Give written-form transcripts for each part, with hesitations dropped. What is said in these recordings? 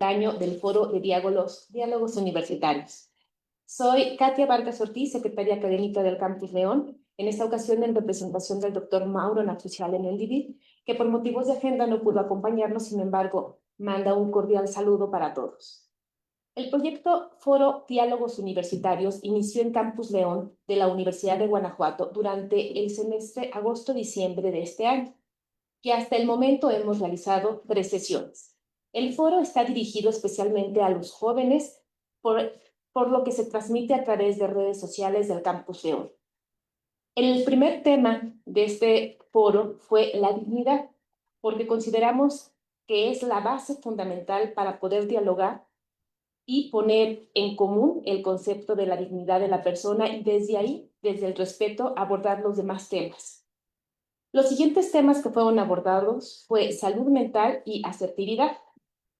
año del Foro de Diálogos Universitarios. Soy Katia Vargas Ortiz, secretaria académica del Campus León, en esta ocasión en representación del doctor Mauro Natucial en el DIVID, que por motivos de agenda no pudo acompañarnos, sin embargo, manda un cordial saludo para todos. El proyecto Foro Diálogos Universitarios inició en Campus León de la Universidad de Guanajuato durante el semestre agosto-diciembre de este año, que hasta el momento hemos realizado 3 sesiones. El foro está dirigido especialmente a los jóvenes, por lo que se transmite a través de redes sociales del Campus León. El primer tema de este foro fue la dignidad, porque consideramos que es la base fundamental para poder dialogar y poner en común el concepto de la dignidad de la persona y desde ahí, desde el respeto, abordar los demás temas. Los siguientes temas que fueron abordados fue salud mental y asertividad.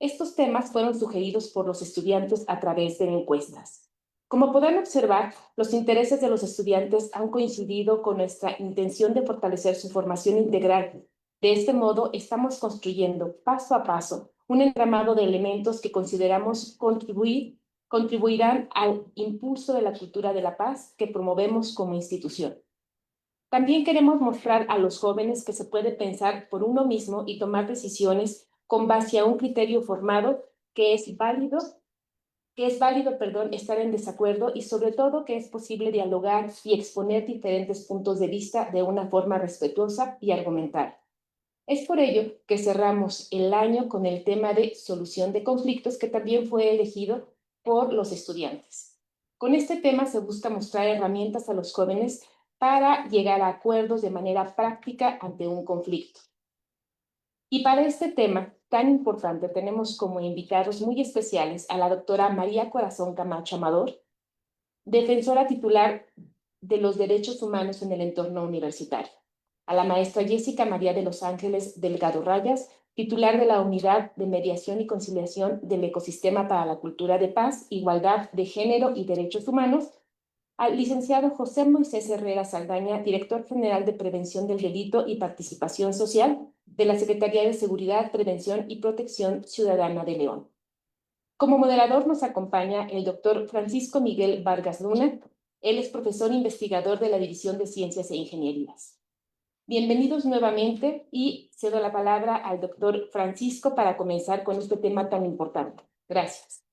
Estos temas fueron sugeridos por los estudiantes a través de encuestas. Como podrán observar, los intereses de los estudiantes han coincidido con nuestra intención de fortalecer su formación integral. De este modo, estamos construyendo paso a paso un entramado de elementos que consideramos contribuirán al impulso de la cultura de la paz que promovemos como institución. También queremos mostrar a los jóvenes que se puede pensar por uno mismo y tomar decisiones con base a un criterio formado que es válido, estar en desacuerdo y sobre todo que es posible dialogar y exponer diferentes puntos de vista de una forma respetuosa y argumental. Es por ello que cerramos el año con el tema de solución de conflictos, que también fue elegido por los estudiantes. Con este tema se busca mostrar herramientas a los jóvenes para llegar a acuerdos de manera práctica ante un conflicto. Y para este tema tan importante tenemos como invitados muy especiales a la doctora María Corazón Camacho Amador, defensora titular de los derechos humanos en el entorno universitario, a la maestra Jessica María de los Ángeles Delgado Rayas, titular de la Unidad de Mediación y Conciliación del Ecosistema para la Cultura de Paz, Igualdad de Género y Derechos Humanos, al licenciado José Moisés Herrera Saldaña, director general de Prevención del Delito y Participación Social de la Secretaría de Seguridad, Prevención y Protección Ciudadana de León. Como moderador nos acompaña el doctor Francisco Miguel Vargas Luna. Él es profesor investigador de la División de Ciencias e Ingenierías. Bienvenidos nuevamente y cedo la palabra al doctor Francisco para comenzar con este tema tan importante. Gracias.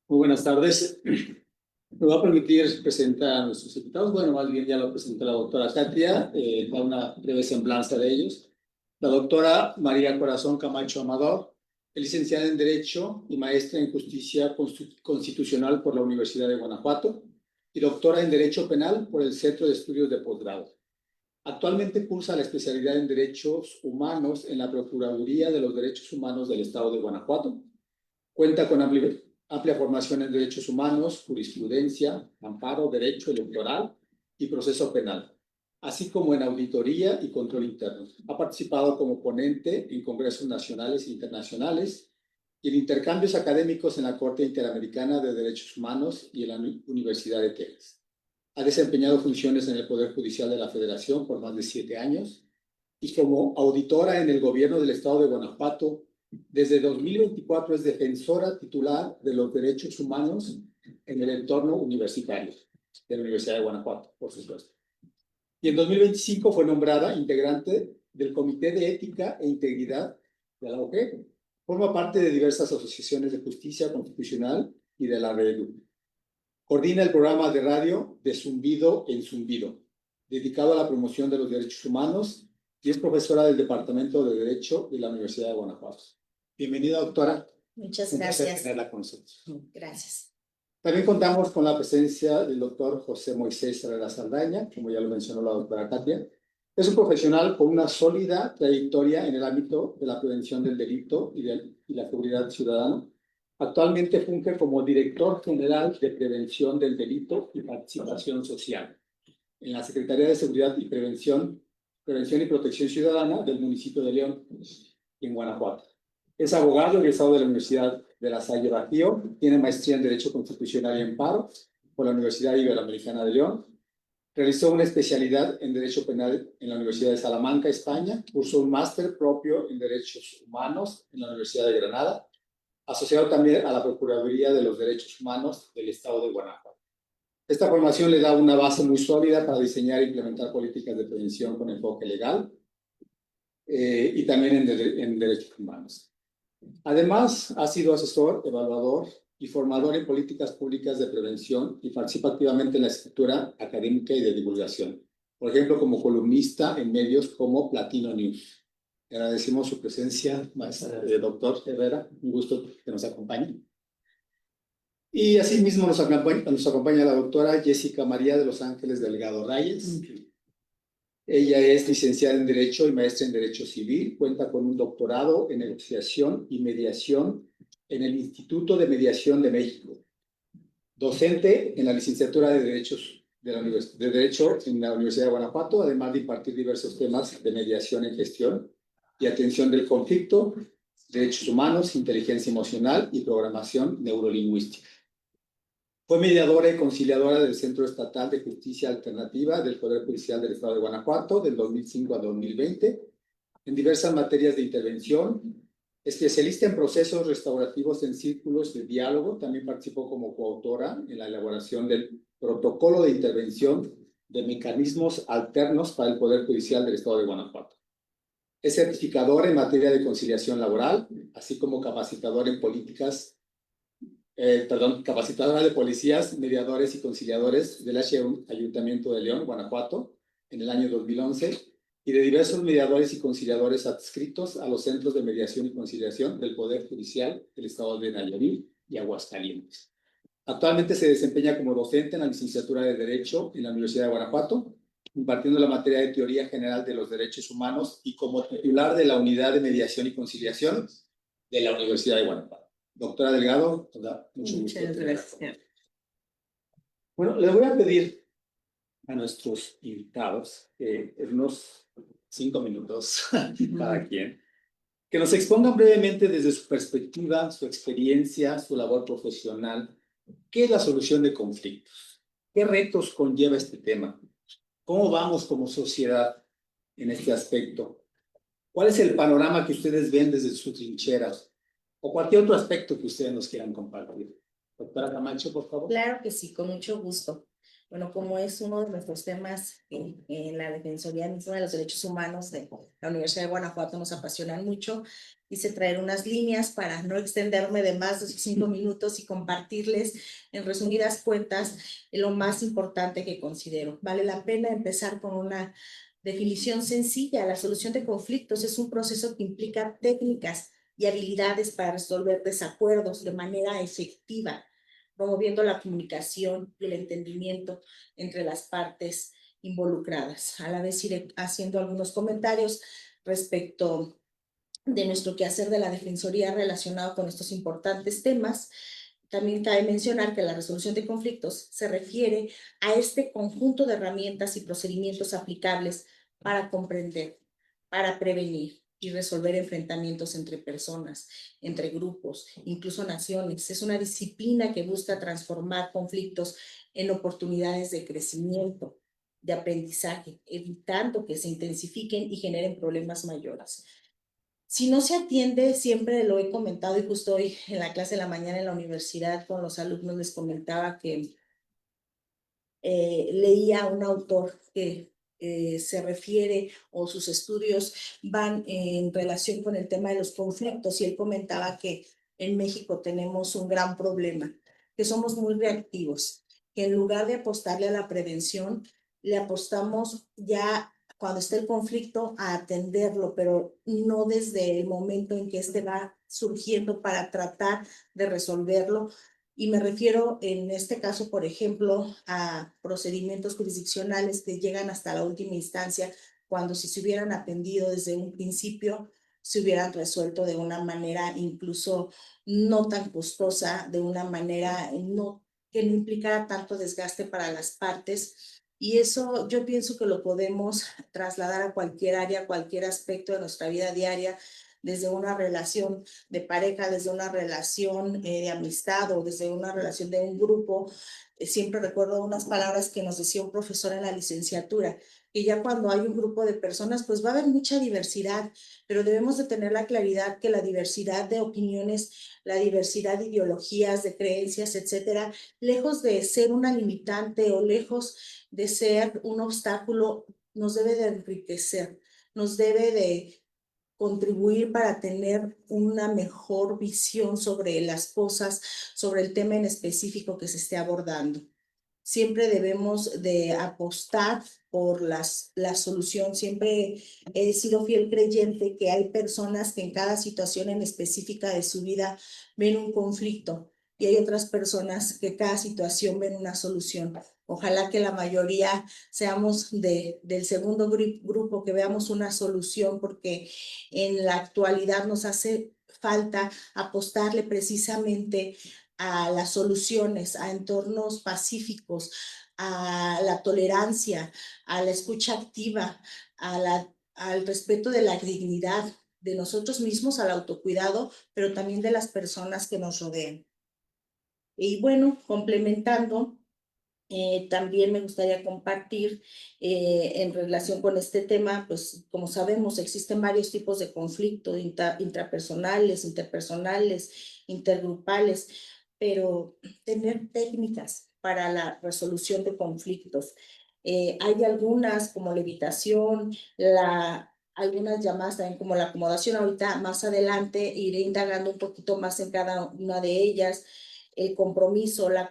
Muy buenas tardes. Me va a permitir presentar a nuestros invitados. Bueno, más bien ya lo presentó la doctora Katia, da una breve semblanza de ellos. La doctora María Corazón Camacho Amador es licenciada en Derecho y maestra en Justicia Constitucional por la Universidad de Guanajuato y doctora en Derecho Penal por el Centro de Estudios de Posgrado. Actualmente cursa la especialidad en Derechos Humanos en la Procuraduría de los Derechos Humanos del Estado de Guanajuato. Cuenta con amplia formación en derechos humanos, jurisprudencia, amparo, derecho electoral y proceso penal, así como en auditoría y control interno. Ha participado como ponente en congresos nacionales e internacionales y en intercambios académicos en la Corte Interamericana de Derechos Humanos y en la Universidad de Texas. Ha desempeñado funciones en el Poder Judicial de la Federación por más de 7 años y como auditora en el Gobierno del Estado de Guanajuato. Desde 2024 es defensora titular de los derechos humanos en el entorno universitario de la Universidad de Guanajuato, por supuesto. Y en 2025 fue nombrada integrante del Comité de Ética e Integridad de la OJEP. Forma parte de diversas asociaciones de justicia constitucional y de la red. Coordina el programa de radio De Zumbido en Zumbido, dedicado a la promoción de los derechos humanos, y es profesora del Departamento de Derecho de la Universidad de Guanajuato. Bienvenida, doctora. Muchas gracias. Tenerla con nosotros. Gracias. También contamos con la presencia del doctor José Moisés Herrera Saldaña, como ya lo mencionó la doctora Katia. Es un profesional con una sólida trayectoria en el ámbito de la prevención del delito y la seguridad ciudadana. Actualmente funge como director general de Prevención del Delito y Participación Social en la Secretaría de Seguridad y Prevención y Protección Ciudadana del municipio de León, en Guanajuato. Es abogado egresado de la Universidad de La Salle Bajío, tiene maestría en Derecho Constitucional y Amparo por la Universidad Iberoamericana de León, Realizó una especialidad en Derecho Penal en la Universidad de Salamanca, España. Cursó un máster propio en Derechos Humanos en la Universidad de Granada, asociado también a la Procuraduría de los Derechos Humanos del Estado de Guanajuato. Esta formación le da una base muy sólida para diseñar e implementar políticas de prevención con enfoque legal y también en derechos humanos. Además, ha sido asesor, evaluador y formador en políticas públicas de prevención y participa activamente en la escritura académica y de divulgación. Por ejemplo, como columnista en medios como Platino News. Agradecemos su presencia, maestra, doctor Herrera. Un gusto que nos acompañe. Y asimismo nos acompaña la doctora Jessica María de Los Ángeles Delgado Reyes. Ella es licenciada en Derecho y maestra en Derecho Civil. Cuenta con un doctorado en negociación y mediación en el Instituto de Mediación de México. Docente en la licenciatura de Derecho en la Universidad de Guanajuato, además de impartir diversos temas de mediación en gestión y atención del conflicto, derechos humanos, inteligencia emocional y programación neurolingüística. Fue mediadora y conciliadora del Centro Estatal de Justicia Alternativa del Poder Judicial del Estado de Guanajuato del 2005 a 2020 en diversas materias de intervención. Especialista en procesos restaurativos en círculos de diálogo, también participó como coautora en la elaboración del protocolo de intervención de mecanismos alternos para el Poder Judicial del Estado de Guanajuato. Es certificadora en materia de conciliación laboral, así como capacitadora en capacitadora de policías, mediadores y conciliadores del Ayuntamiento de León, Guanajuato, en el año 2011, y de diversos mediadores y conciliadores adscritos a los centros de mediación y conciliación del Poder Judicial del Estado de Nayarit y Aguascalientes. Actualmente se desempeña como docente en la licenciatura de Derecho en la Universidad de Guanajuato, impartiendo la materia de Teoría General de los Derechos Humanos y como titular de la Unidad de Mediación y Conciliación de la Universidad de Guanajuato. Doctora Delgado, mucho gusto. Muchas gracias. Bueno, le voy a pedir a nuestros invitados en unos 5 minutos cada quien, que nos expongan brevemente desde su perspectiva, su experiencia, su labor profesional, qué es la solución de conflictos, qué retos conlleva este tema, cómo vamos como sociedad en este aspecto, cuál es el panorama que ustedes ven desde sus trincheras o cualquier otro aspecto que ustedes nos quieran compartir. Doctora Camacho, por favor. Claro que sí, con mucho gusto. Bueno, como es uno de nuestros temas en la Defensoría misma de los Derechos Humanos de la Universidad de Guanajuato nos apasionan mucho, quise traer unas líneas para no extenderme de más de 5 minutos y compartirles en resumidas cuentas lo más importante que considero. Vale la pena empezar con una definición sencilla. La solución de conflictos es un proceso que implica técnicas y habilidades para resolver desacuerdos de manera efectiva, promoviendo la comunicación y el entendimiento entre las partes involucradas. A la vez iré haciendo algunos comentarios respecto de nuestro quehacer de la Defensoría relacionado con estos importantes temas. También cabe mencionar que la resolución de conflictos se refiere a este conjunto de herramientas y procedimientos aplicables para comprender, para prevenir y resolver enfrentamientos entre personas, entre grupos, incluso naciones. Es una disciplina que busca transformar conflictos en oportunidades de crecimiento, de aprendizaje, evitando que se intensifiquen y generen problemas mayores. Si no se atiende, siempre lo he comentado y justo hoy en la clase de la mañana en la universidad con los alumnos les comentaba que leía a un autor que se refiere o sus estudios van en relación con el tema de los conflictos y él comentaba que en México tenemos un gran problema, que somos muy reactivos, que en lugar de apostarle a la prevención, le apostamos ya cuando está el conflicto a atenderlo, pero no desde el momento en que este va surgiendo para tratar de resolverlo. Y me refiero en este caso, por ejemplo, a procedimientos jurisdiccionales que llegan hasta la última instancia, cuando si se hubieran atendido desde un principio, se hubieran resuelto de una manera incluso no tan costosa, de una manera que no implicara tanto desgaste para las partes. Y eso yo pienso que lo podemos trasladar a cualquier área, a cualquier aspecto de nuestra vida diaria, desde una relación de pareja, desde una relación de amistad o desde una relación de un grupo. Siempre recuerdo unas palabras que nos decía un profesor en la licenciatura, que ya cuando hay un grupo de personas, pues va a haber mucha diversidad, pero debemos de tener la claridad que la diversidad de opiniones, la diversidad de ideologías, de creencias, etcétera, lejos de ser una limitante o lejos de ser un obstáculo, nos debe de enriquecer, nos debe de contribuir para tener una mejor visión sobre las cosas, sobre el tema en específico que se esté abordando. Siempre debemos de apostar por la solución. Siempre he sido fiel creyente que hay personas que en cada situación en específica de su vida ven un conflicto y hay otras personas que cada situación ven una solución. Ojalá que la mayoría seamos del segundo grupo, que veamos una solución, porque en la actualidad nos hace falta apostarle precisamente a las soluciones, a entornos pacíficos, a la tolerancia, a la escucha activa, al respeto de la dignidad de nosotros mismos, al autocuidado, pero también de las personas que nos rodean. Y bueno, complementando, también me gustaría compartir en relación con este tema, pues como sabemos, existen varios tipos de conflictos intrapersonales, interpersonales, intergrupales, pero tener técnicas para la resolución de conflictos. Hay algunas como la evitación, algunas llamadas también como la acomodación. Ahorita más adelante iré indagando un poquito más en cada una de ellas, el compromiso, la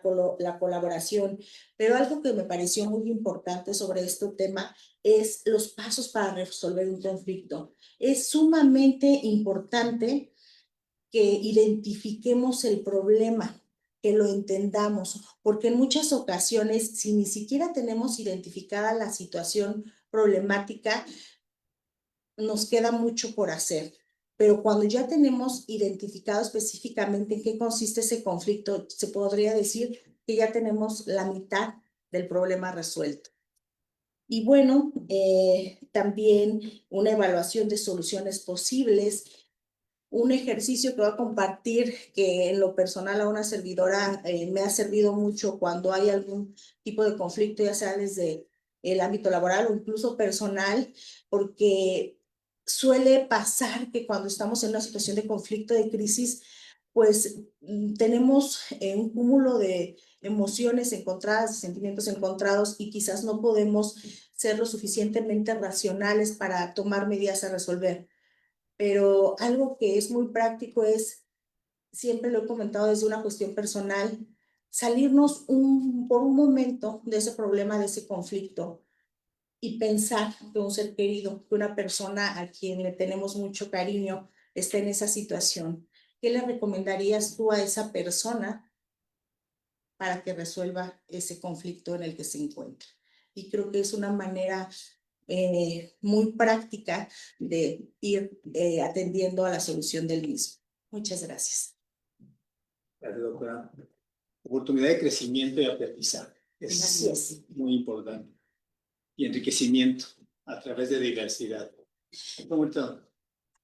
colaboración. Pero algo que me pareció muy importante sobre este tema es los pasos para resolver un conflicto. Es sumamente importante que identifiquemos el problema, que lo entendamos, porque en muchas ocasiones, si ni siquiera tenemos identificada la situación problemática, nos queda mucho por hacer. Pero cuando ya tenemos identificado específicamente en qué consiste ese conflicto, se podría decir que ya tenemos la mitad del problema resuelto. Y bueno, también una evaluación de soluciones posibles, un ejercicio que voy a compartir que en lo personal a una servidora me ha servido mucho cuando hay algún tipo de conflicto, ya sea desde el ámbito laboral o incluso personal, porque suele pasar que cuando estamos en una situación de conflicto, de crisis, pues tenemos un cúmulo de emociones encontradas, de sentimientos encontrados, y quizás no podemos ser lo suficientemente racionales para tomar medidas a resolver. Pero algo que es muy práctico es, siempre lo he comentado desde una cuestión personal, salirnos por un momento de ese problema, de ese conflicto, y pensar que un ser querido, que una persona a quien le tenemos mucho cariño está en esa situación. ¿Qué le recomendarías tú a esa persona para que resuelva ese conflicto en el que se encuentra? Y creo que es una manera muy práctica de ir atendiendo a la solución del mismo. Muchas gracias. Gracias, doctora. Oportunidad de crecimiento y aprendizaje. Así es. Muy importante. Y enriquecimiento a través de diversidad.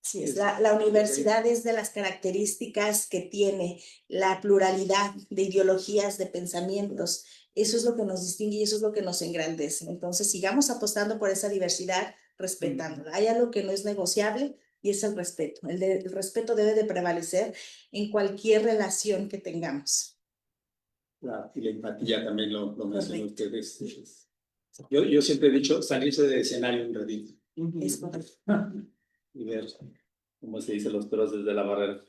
Así es. La universidad es de las características que tiene la pluralidad de ideologías, de pensamientos. Eso es lo que nos distingue y eso es lo que nos engrandece. Entonces, sigamos apostando por esa diversidad, respetándola. Hay algo que no es negociable y es el respeto. El respeto debe de prevalecer en cualquier relación que tengamos. Claro, y la empatía también lo mencionó ustedes. Yo siempre he dicho salirse del escenario un ratito. Es correcto. Y ver cómo se dice los toros desde la barrera.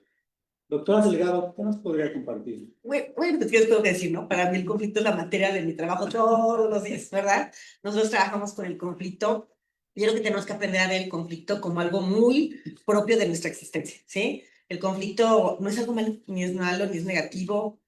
Doctora Delgado, ¿qué nos podría compartir? Bueno, pues yo tengo que decir, ¿no? Para mí el conflicto es la materia de mi trabajo todos los días, ¿verdad? Nosotros trabajamos con el conflicto. Yo creo que tenemos que aprender a ver el conflicto como algo muy propio de nuestra existencia, ¿sí? El conflicto no es algo malo, ni es malo, ni es negativo.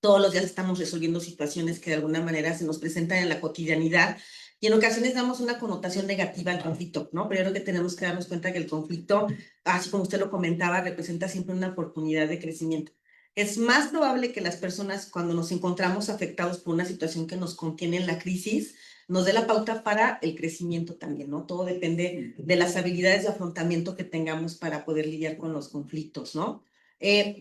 Todos los días estamos resolviendo situaciones que de alguna manera se nos presentan en la cotidianidad y en ocasiones damos una connotación negativa al conflicto, ¿no? Pero yo creo que tenemos que darnos cuenta que el conflicto, así como usted lo comentaba, representa siempre una oportunidad de crecimiento. es más probable que las personas, cuando nos encontramos afectados por una situación que nos contiene en la crisis, nos dé la pauta para el crecimiento también, ¿no? Todo depende de las habilidades de afrontamiento que tengamos para poder lidiar con los conflictos, ¿no?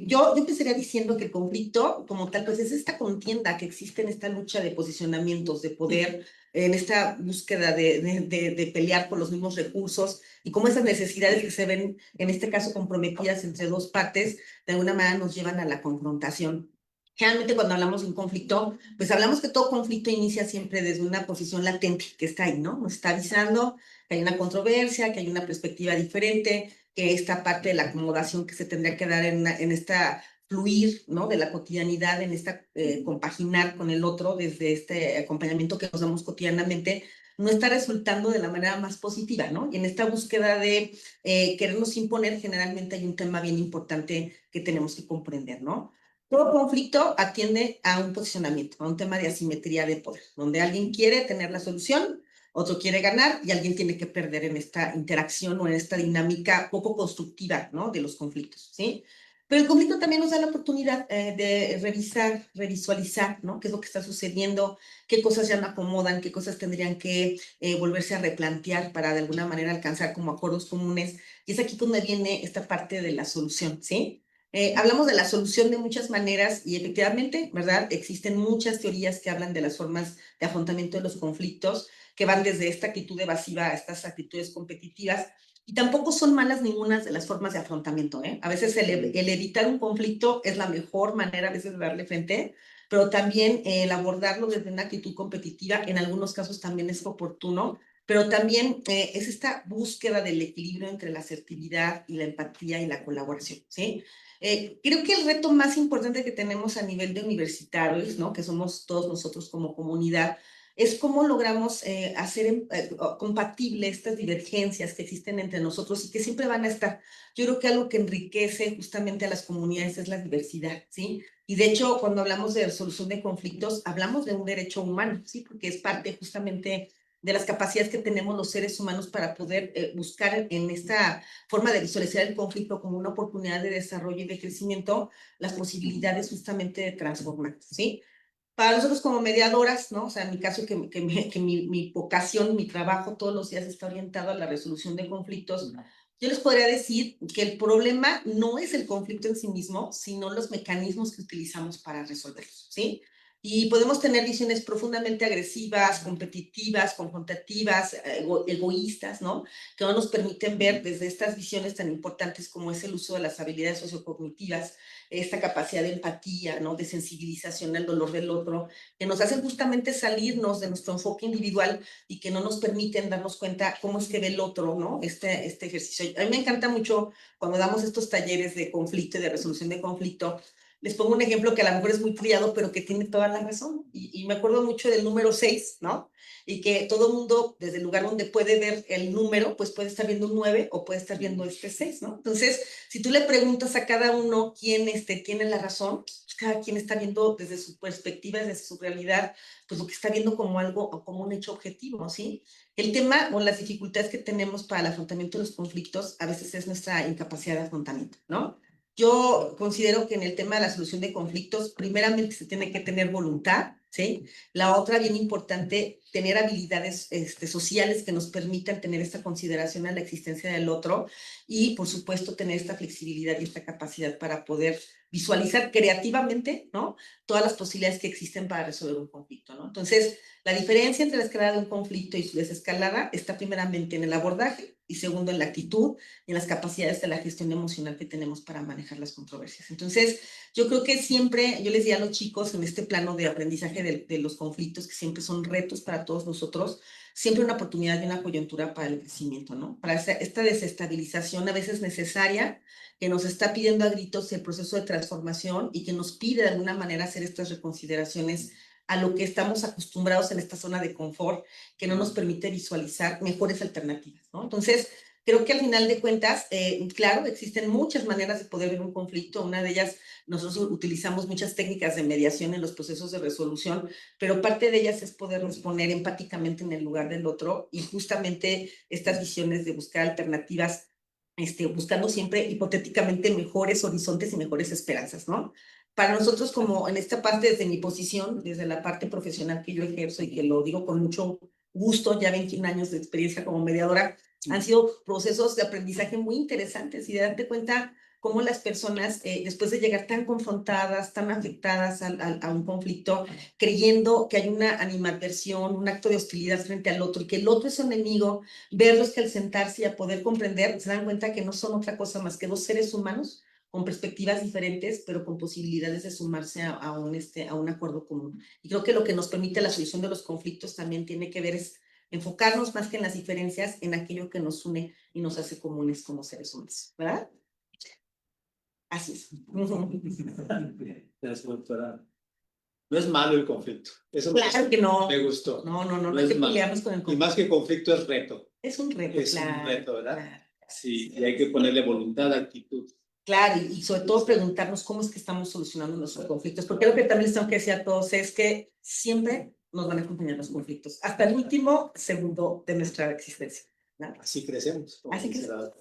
Yo empezaría diciendo que el conflicto como tal, pues es esta contienda que existe en esta lucha de posicionamientos, de poder, en esta búsqueda de pelear por los mismos recursos y cómo esas necesidades que se ven, en este caso, comprometidas entre dos partes, de alguna manera nos llevan a la confrontación. Generalmente cuando hablamos de un conflicto, pues hablamos que todo conflicto inicia siempre desde una posición latente que está ahí, ¿no? Nos está avisando que hay una controversia, que hay una perspectiva diferente, que esta parte de la acomodación que se tendría que dar en esta fluir, ¿no? De la cotidianidad, en esta compaginar con el otro desde este acompañamiento que nos damos cotidianamente, no está resultando de la manera más positiva, ¿no? Y en esta búsqueda de querernos imponer, generalmente hay un tema bien importante que tenemos que comprender, ¿no? Todo conflicto atiende a un posicionamiento, a un tema de asimetría de poder, donde alguien quiere tener la solución, otro quiere ganar y alguien tiene que perder en esta interacción o en esta dinámica poco constructiva, ¿no? De los conflictos, ¿sí? Pero el conflicto también nos da la oportunidad de revisar, revisualizar, ¿no? ¿Qué es lo que está sucediendo? ¿Qué cosas ya no acomodan? ¿Qué cosas tendrían que volverse a replantear para de alguna manera alcanzar como acuerdos comunes? Y es aquí donde viene esta parte de la solución, ¿sí? Hablamos de la solución de muchas maneras y efectivamente, ¿verdad? Existen muchas teorías que hablan de las formas de afrontamiento de los conflictos, que van desde esta actitud evasiva a estas actitudes competitivas, y tampoco son malas ninguna de las formas de afrontamiento, ¿eh? A veces el evitar un conflicto es la mejor manera a veces de darle frente, pero también el abordarlo desde una actitud competitiva en algunos casos también es oportuno, pero también es esta búsqueda del equilibrio entre la asertividad y la empatía y la colaboración, ¿sí? Creo que el reto más importante que tenemos a nivel de universitarios, ¿no? Que somos todos nosotros como comunidad, es cómo logramos hacer compatible estas divergencias que existen entre nosotros y que siempre van a estar. Yo creo que algo que enriquece justamente a las comunidades es la diversidad, ¿sí? Y de hecho, cuando hablamos de resolución de conflictos, hablamos de un derecho humano, ¿sí? Porque es parte justamente de las capacidades que tenemos los seres humanos para poder buscar en esta forma de visualizar el conflicto como una oportunidad de desarrollo y de crecimiento, las posibilidades justamente de transformar, ¿sí? Para nosotros como mediadoras, ¿no? O sea, en mi caso, que mi vocación, mi trabajo todos los días está orientado a la resolución de conflictos, yo les podría decir que el problema no es el conflicto en sí mismo, sino los mecanismos que utilizamos para resolverlos, ¿sí? Y podemos tener visiones profundamente agresivas, competitivas, confrontativas, egoístas, ¿no? Que no nos permiten ver desde estas visiones tan importantes como es el uso de las habilidades sociocognitivas, esta capacidad de empatía, ¿no? De sensibilización al dolor del otro, que nos hacen justamente salirnos de nuestro enfoque individual y que no nos permiten darnos cuenta cómo es que ve el otro, ¿no? Este ejercicio. A mí me encanta mucho cuando damos estos talleres de conflicto y de resolución de conflicto. Les pongo un ejemplo que a lo mejor es muy trillado, pero que tiene toda la razón. Y me acuerdo mucho del número 6, ¿no? Y que todo el mundo, desde el lugar donde puede ver el número, pues puede estar viendo un 9 o puede estar viendo este 6, ¿no? Entonces, si tú le preguntas a cada uno quién tiene la razón, pues cada quien está viendo desde su perspectiva, desde su realidad, pues lo que está viendo como algo o como un hecho objetivo, ¿sí? El tema o las dificultades que tenemos para el afrontamiento de los conflictos a veces es nuestra incapacidad de afrontamiento, ¿no? Yo considero que en el tema de la solución de conflictos, primeramente se tiene que tener voluntad, ¿sí? La otra, bien importante, tener habilidades sociales que nos permitan tener esta consideración a la existencia del otro y, por supuesto, tener esta flexibilidad y esta capacidad para poder visualizar creativamente, ¿no? Todas las posibilidades que existen para resolver un conflicto, ¿no? Entonces, la diferencia entre la escalada de un conflicto y su desescalada está primeramente en el abordaje y segundo en la actitud y en las capacidades de la gestión emocional que tenemos para manejar las controversias. Entonces, yo creo que siempre, yo les diría a los chicos en este plano de aprendizaje de los conflictos, que siempre son retos para todos nosotros, siempre una oportunidad y una coyuntura para el crecimiento, ¿no? Para esta desestabilización a veces necesaria que nos está pidiendo a gritos el proceso de transformación y que nos pide de alguna manera hacer estas reconsideraciones a lo que estamos acostumbrados en esta zona de confort, que no nos permite visualizar mejores alternativas, ¿no? Entonces, creo que al final de cuentas, claro, existen muchas maneras de poder ver un conflicto. Una de ellas, nosotros utilizamos muchas técnicas de mediación en los procesos de resolución, pero parte de ellas es podernos poner empáticamente en el lugar del otro y justamente estas visiones de buscar alternativas, buscando siempre hipotéticamente mejores horizontes y mejores esperanzas, ¿no? para nosotros como en esta parte desde mi posición, desde la parte profesional que yo ejerzo y que lo digo con mucho gusto, ya 21 años de experiencia como mediadora, han sido procesos de aprendizaje muy interesantes y de darte cuenta cómo las personas, después de llegar tan confrontadas, tan afectadas a un conflicto, creyendo que hay una animadversión, un acto de hostilidad frente al otro y que el otro es su enemigo, verlos que al sentarse y a poder comprender, se dan cuenta que no son otra cosa más que dos seres humanos con perspectivas diferentes, pero con posibilidades de sumarse a un acuerdo común. Y creo que lo que nos permite la solución de los conflictos también tiene que ver es enfocarnos más que en las diferencias, en aquello que nos une y nos hace comunes como seres humanos, ¿verdad? Así es. Gracias, doctora. No es malo el conflicto. Eso Claro que no. me gustó. No hay que pelearnos con el Y conflicto. más que conflicto es reto. Es un reto, Es claro. un reto, ¿verdad? Claro. Sí, y hay que ponerle voluntad, actitud. Claro, y sobre todo preguntarnos cómo es que estamos solucionando nuestros conflictos, porque lo que también les tengo que decir a todos es que siempre nos van a acompañar los conflictos, hasta el último segundo de nuestra existencia, ¿no? Así crecemos. Así crecemos.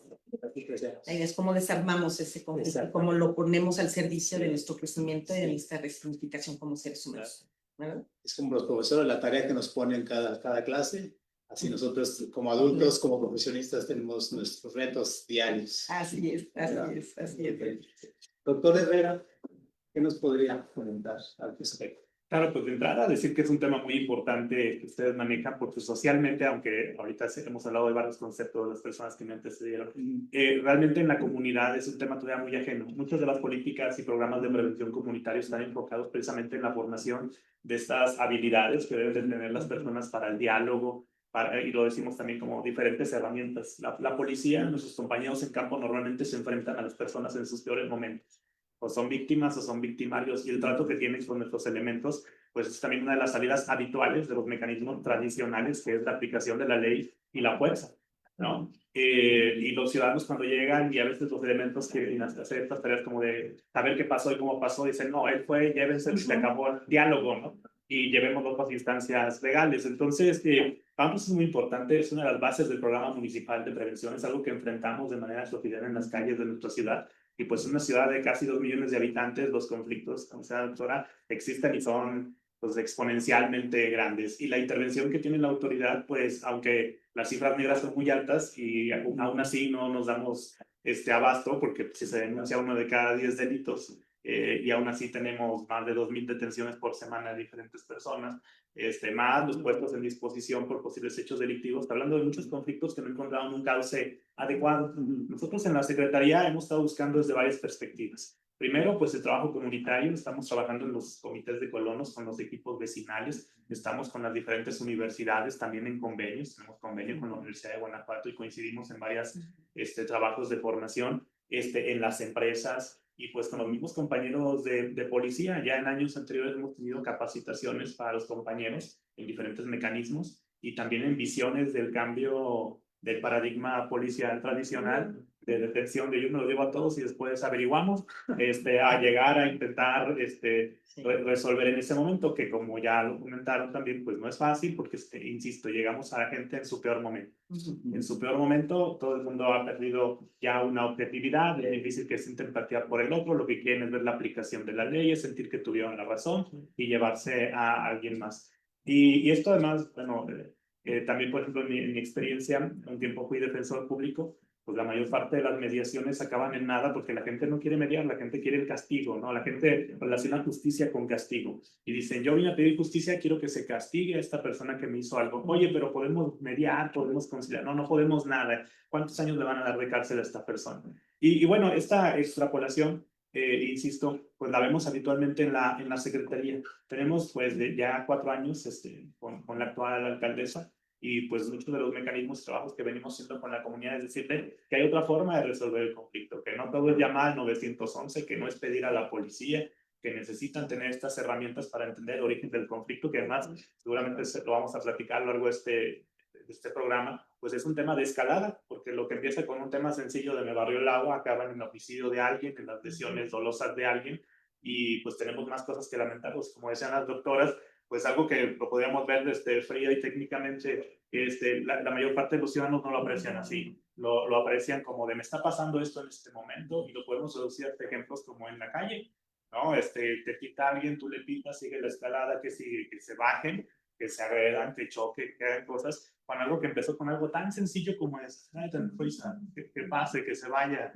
Así crecemos. La idea es cómo desarmamos ese conflicto, cómo lo ponemos al servicio de nuestro crecimiento y de nuestra resignificación como seres humanos, ¿verdad? Es como los profesores, la tarea que nos ponen cada clase. Así nosotros como adultos, como profesionistas, tenemos nuestros retos diarios. Así es, así es, así es. Doctor Herrera, ¿qué nos podría comentar al respecto? Claro, pues de entrada decir que es un tema muy importante que ustedes manejan, porque socialmente, aunque ahorita hemos hablado de varios conceptos de las personas que me antecedieron, realmente en la comunidad es un tema todavía muy ajeno. Muchas de las políticas y programas de prevención comunitaria están enfocados precisamente en la formación de estas habilidades que deben de tener las personas para el diálogo, y lo decimos también como diferentes herramientas. La policía, nuestros compañeros en campo normalmente se enfrentan a las personas en sus peores momentos. O son víctimas o son victimarios, y el trato que tienen con nuestros elementos, pues es también una de las salidas habituales de los mecanismos tradicionales, que es la aplicación de la ley y la fuerza, ¿no? Y los ciudadanos cuando llegan, y a veces los elementos que hacer estas tareas como de saber qué pasó y cómo pasó, dicen, no, él fue, llévense, se acabó el diálogo, ¿no? Y llevemos otras instancias legales. Entonces, vamos, es muy importante, es una de las bases del programa municipal de prevención, es algo que enfrentamos de manera cotidiana en las calles de nuestra ciudad. Y pues en una ciudad de casi 2 millones de habitantes, los conflictos, como sea, doctora, existen y son pues exponencialmente grandes. Y la intervención que tiene la autoridad, pues aunque las cifras negras son muy altas y aún así no nos damos abasto, porque si se denuncia 1 de cada 10 delitos, y aún así tenemos más de 2,000 detenciones por semana de diferentes personas, más los puestos en disposición por posibles hechos delictivos. Está hablando de muchos conflictos que no encontraron un cauce adecuado. Nosotros en la Secretaría hemos estado buscando desde varias perspectivas. Primero, pues el trabajo comunitario. Estamos trabajando en los comités de colonos con los equipos vecinales. Estamos con las diferentes universidades también en convenios. Tenemos convenio con la Universidad de Guanajuato y coincidimos en varios trabajos de formación en las empresas. Y pues con los mismos compañeros de policía, ya en años anteriores hemos tenido capacitaciones para los compañeros en diferentes mecanismos y también en visiones del cambio del paradigma policial tradicional de detención, de yo me lo digo a todos y después averiguamos, a llegar a intentar resolver en ese momento, que como ya lo comentaron también, pues no es fácil porque, insisto, llegamos a la gente en su peor momento. En su peor momento, todo el mundo ha perdido ya una objetividad, es difícil que sienten empatía por el otro, lo que quieren es ver la aplicación de la ley, es sentir que tuvieron la razón y llevarse a alguien más. Y esto además, bueno, también, por ejemplo, en mi experiencia, un tiempo fui defensor público, pues la mayor parte de las mediaciones acaban en nada porque la gente no quiere mediar, la gente quiere el castigo, ¿no? La gente relaciona justicia con castigo y dicen, yo vine a pedir justicia, quiero que se castigue a esta persona que me hizo algo. Oye, pero podemos mediar, podemos conciliar. No, no podemos nada. ¿Cuántos años le van a dar de cárcel a esta persona? Y bueno, esta extrapolación, insisto, pues la vemos habitualmente en la Secretaría. Tenemos pues ya 4 años con la actual alcaldesa, y pues muchos de los mecanismos y trabajos que venimos haciendo con la comunidad es decirle que hay otra forma de resolver el conflicto, que no todo es llamar al 911, que no es pedir a la policía, que necesitan tener estas herramientas para entender el origen del conflicto, que además seguramente lo vamos a platicar a lo largo de este programa, pues es un tema de escalada, porque lo que empieza con un tema sencillo de me barrió el agua, acaba en el homicidio de alguien, en las lesiones dolosas de alguien, y pues tenemos más cosas que lamentar, pues como decían las doctoras, pues algo que lo podríamos ver frío y técnicamente, la mayor parte de los ciudadanos no lo aprecian así, lo aprecian como de me está pasando esto en este momento, y lo podemos reducir a ejemplos como en la calle. ¿no? Te quita alguien, tú le pitas, sigue la escalada, que sigue, que se bajen, que se agredan, que choque, que hagan cosas, con algo que empezó con algo tan sencillo como es, ay, que pase, que se vaya,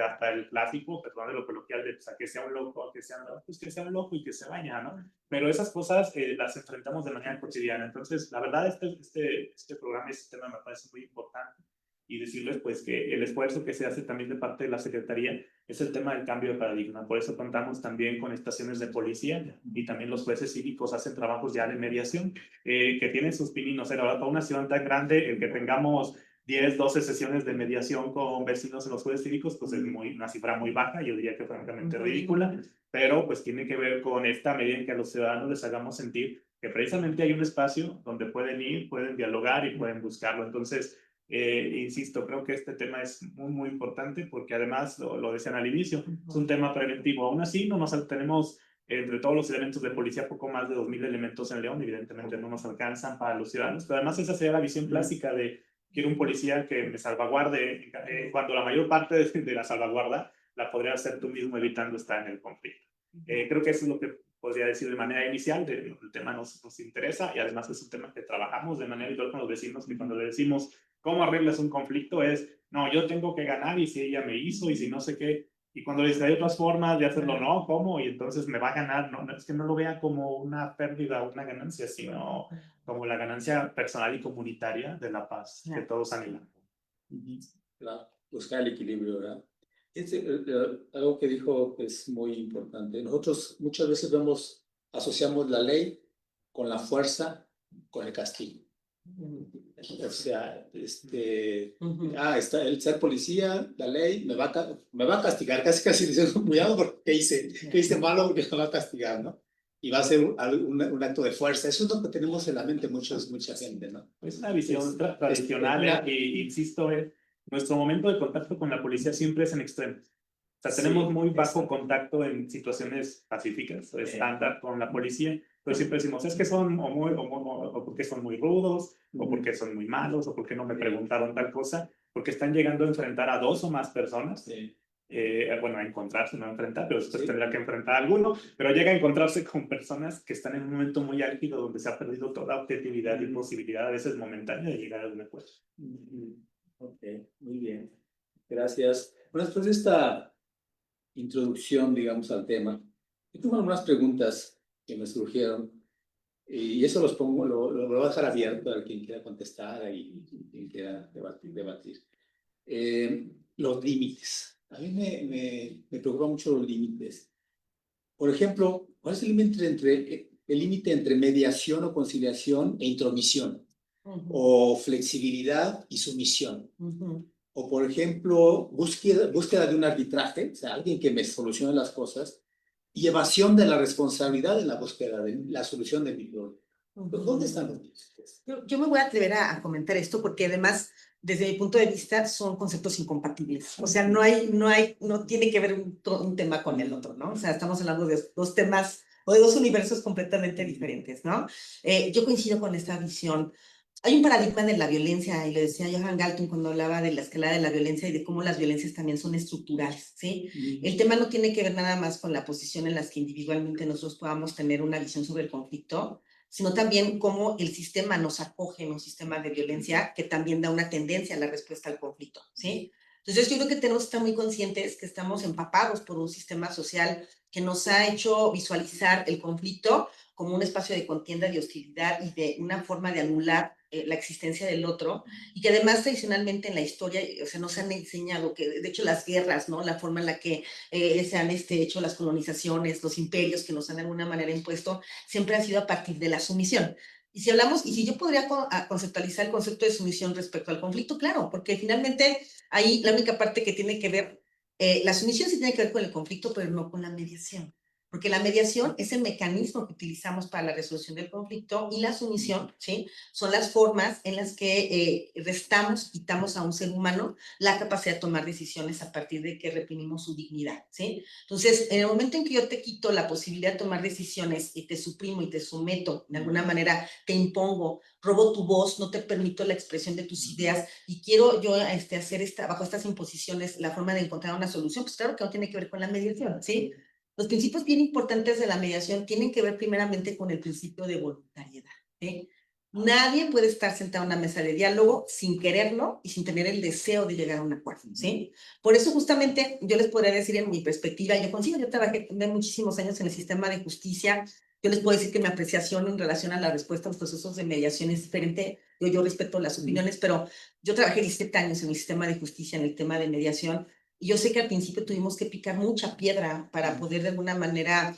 hasta el clásico, perdón de lo coloquial, de, pues, a que sea un loco, pues que sea un loco y que se vaya, ¿no? Pero esas cosas las enfrentamos de manera cotidiana. Entonces, la verdad, este programa, este tema me parece muy importante, y decirles pues que el esfuerzo que se hace también de parte de la Secretaría es el tema del cambio de paradigma. Por eso contamos también con estaciones de policía, y también los jueces cívicos hacen trabajos ya de mediación, que tienen sus pininos. Para una ciudad tan grande, el que tengamos 10, 12 sesiones de mediación con vecinos en los jueces cívicos, pues es una cifra muy baja, yo diría que francamente ridícula, pero pues tiene que ver con esta medida en que a los ciudadanos les hagamos sentir que precisamente hay un espacio donde pueden ir, pueden dialogar y pueden buscarlo. Entonces, insisto, creo que este tema es muy, muy importante, porque además, lo decían al inicio, es un tema preventivo. Aún así, no nos tenemos entre todos los elementos de policía poco más de 2,000 elementos en León. Evidentemente no nos alcanzan para los ciudadanos, pero además esa sería la visión clásica de quiero un policía que me salvaguarde, cuando la mayor parte de la salvaguarda la podrías hacer tú mismo evitando estar en el conflicto. Creo que eso es lo que podría decir de manera inicial. El tema nos interesa, y además es un tema que trabajamos de manera habitual con los vecinos, que cuando le decimos ¿cómo arreglas un conflicto? No, yo tengo que ganar, y si ella me hizo, y si no sé qué. Y cuando dice, hay otras formas de hacerlo, no, ¿cómo? Y entonces me va a ganar. No, es que no lo vea como una pérdida o una ganancia, sino como la ganancia personal y comunitaria de la paz que todos anhelan. Claro, buscar el equilibrio, ¿verdad? Algo que dijo es muy importante. Nosotros muchas veces asociamos la ley con la fuerza, con el castigo. O sea, está el ser policía, la ley me va a castigar, casi diciendo, cuidado porque ¿qué hice malo? Porque me va a castigar, ¿no? Y va a ser un acto de fuerza. Eso es lo que tenemos en la mente mucha gente, ¿no? Es una visión tradicional, y insisto, nuestro momento de contacto con la policía siempre es en extremos. O sea, tenemos muy bajo contacto en situaciones pacíficas, estándar con la policía, pero siempre decimos, es que son o porque son muy rudos, o porque son muy malos, o porque no me preguntaron tal cosa, porque están llegando a enfrentar a 2 o más personas. Bueno, a encontrarse, no a enfrentar, pero después tendrá que enfrentar a alguno, pero llega a encontrarse con personas que están en un momento muy álgido, donde se ha perdido toda objetividad y posibilidad, a veces momentánea, de llegar a un acuerdo. Ok, muy bien. Gracias. Bueno, después de esta introducción, digamos, al tema, yo tengo algunas preguntas que me surgieron, y eso lo voy a dejar abierto a quien quiera contestar y quien quiera debatir. Los límites. A mí me preocupan mucho los límites. Por ejemplo, ¿cuál es el límite entre mediación o conciliación e intromisión? O flexibilidad y sumisión. O, por ejemplo, búsqueda de un arbitraje, o sea, alguien que me solucione las cosas, y evasión de la responsabilidad en la búsqueda de la solución de mi problema. ¿Dónde están los límites? Yo me voy a atrever a comentar esto, porque además, desde mi punto de vista, son conceptos incompatibles. O sea, no tiene que ver un tema con el otro, ¿no? O sea, estamos hablando de 2 temas o de 2 universos completamente diferentes, ¿no? Yo coincido con esta visión. Hay un paradigma de la violencia, y lo decía Johan Galtung cuando hablaba de la escala de la violencia y de cómo las violencias también son estructurales, ¿sí? El tema no tiene que ver nada más con la posición en las que individualmente nosotros podamos tener una visión sobre el conflicto, sino también cómo el sistema nos acoge en un sistema de violencia que también da una tendencia a la respuesta al conflicto, ¿sí? Entonces yo creo que tenemos que estar muy conscientes que estamos empapados por un sistema social que nos ha hecho visualizar el conflicto como un espacio de contienda, de hostilidad y de una forma de anular la existencia del otro, y que además tradicionalmente en la historia, o sea, nos han enseñado que, de hecho, las guerras, ¿no? La forma en la que se han hecho las colonizaciones, los imperios que nos han de alguna manera impuesto, siempre han sido a partir de la sumisión. Y si yo podría conceptualizar el concepto de sumisión respecto al conflicto, claro, porque finalmente ahí la única parte que tiene que ver, la sumisión sí tiene que ver con el conflicto, pero no con la mediación. Porque la mediación es el mecanismo que utilizamos para la resolución del conflicto, y la sumisión, ¿sí?, son las formas en las que quitamos a un ser humano la capacidad de tomar decisiones a partir de que reprimimos su dignidad, ¿sí? Entonces, en el momento en que yo te quito la posibilidad de tomar decisiones y te suprimo y te someto, de alguna manera te impongo, robo tu voz, no te permito la expresión de tus ideas, y quiero yo hacer bajo estas imposiciones la forma de encontrar una solución, pues claro que no tiene que ver con la mediación, ¿sí? Los principios bien importantes de la mediación tienen que ver primeramente con el principio de voluntariedad, ¿sí? Nadie puede estar sentado en una mesa de diálogo sin quererlo y sin tener el deseo de llegar a un acuerdo, ¿sí? Por eso justamente yo les podría decir en mi perspectiva, yo trabajé muchísimos años en el sistema de justicia. Yo les puedo decir que mi apreciación en relación a la respuesta a los procesos de mediación es diferente. Yo respeto las opiniones, pero yo trabajé 17 años en el sistema de justicia en el tema de mediación y yo sé que al principio tuvimos que picar mucha piedra para poder de alguna manera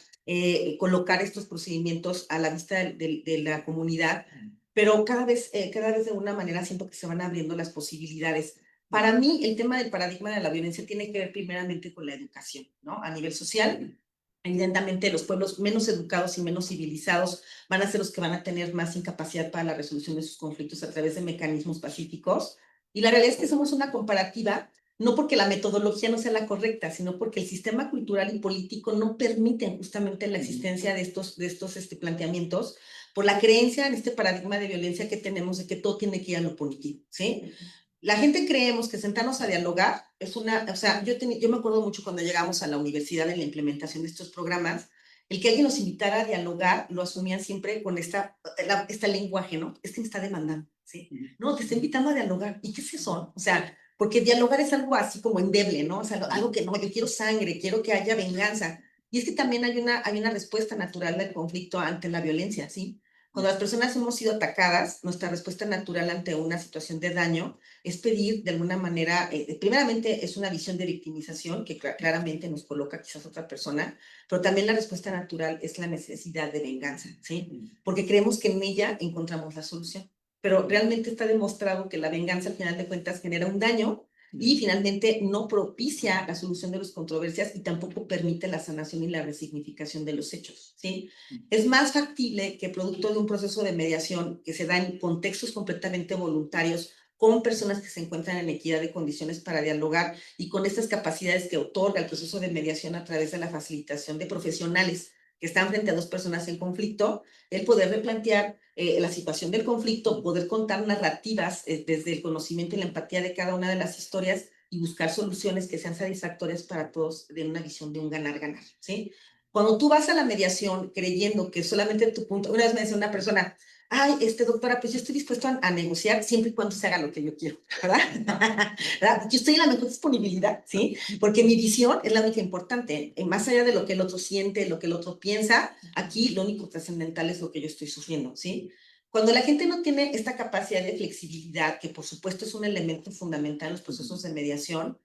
colocar estos procedimientos a la vista de la comunidad, pero cada vez de alguna manera siento que se van abriendo las posibilidades. Para mí, el tema del paradigma de la violencia tiene que ver primeramente con la educación, ¿no? A nivel social, evidentemente los pueblos menos educados y menos civilizados van a ser los que van a tener más incapacidad para la resolución de sus conflictos a través de mecanismos pacíficos. Y la realidad es que somos una comparativa, no porque la metodología no sea la correcta, sino porque el sistema cultural y político no permiten justamente la existencia de estos planteamientos por la creencia en este paradigma de violencia que tenemos de que todo tiene que ir a lo punitivo, ¿sí? La gente creemos que sentarnos a dialogar es o sea, yo me acuerdo mucho cuando llegamos a la universidad en la implementación de estos programas, el que alguien nos invitara a dialogar, lo asumían siempre con este lenguaje, ¿no? Este me está demandando, ¿sí? No, te está invitando a dialogar. ¿Y qué es eso? O sea, porque dialogar es algo así como endeble, ¿no? O sea, algo que no, yo quiero sangre, quiero que haya venganza. Y es que también hay una respuesta natural del conflicto ante la violencia, ¿sí? Cuando las personas hemos sido atacadas, nuestra respuesta natural ante una situación de daño es pedir de alguna manera, primeramente es una visión de victimización que claramente nos coloca quizás otra persona, pero también la respuesta natural es la necesidad de venganza, ¿sí? Porque creemos que en ella encontramos la solución, pero realmente está demostrado que la venganza al final de cuentas genera un daño y finalmente no propicia la solución de las controversias y tampoco permite la sanación y la resignificación de los hechos, ¿sí? Es más factible que producto de un proceso de mediación que se da en contextos completamente voluntarios con personas que se encuentran en equidad de condiciones para dialogar y con estas capacidades que otorga el proceso de mediación a través de la facilitación de profesionales que están frente a dos personas en conflicto, el poder replantear la situación del conflicto, poder contar narrativas desde el conocimiento y la empatía de cada una de las historias y buscar soluciones que sean satisfactorias para todos de una visión de un ganar-ganar, ¿sí? Cuando tú vas a la mediación creyendo que solamente tu punto, una vez me decía una persona, ay, doctora, pues yo estoy dispuesto a negociar siempre y cuando se haga lo que yo quiero, ¿verdad? ¿Verdad? Yo estoy en la mejor disponibilidad, ¿sí? Porque mi visión es la única importante. Más allá de lo que el otro siente, lo que el otro piensa, aquí lo único trascendental es lo que yo estoy sufriendo, ¿sí? Cuando la gente no tiene esta capacidad de flexibilidad, que por supuesto es un elemento fundamental en los procesos de mediación,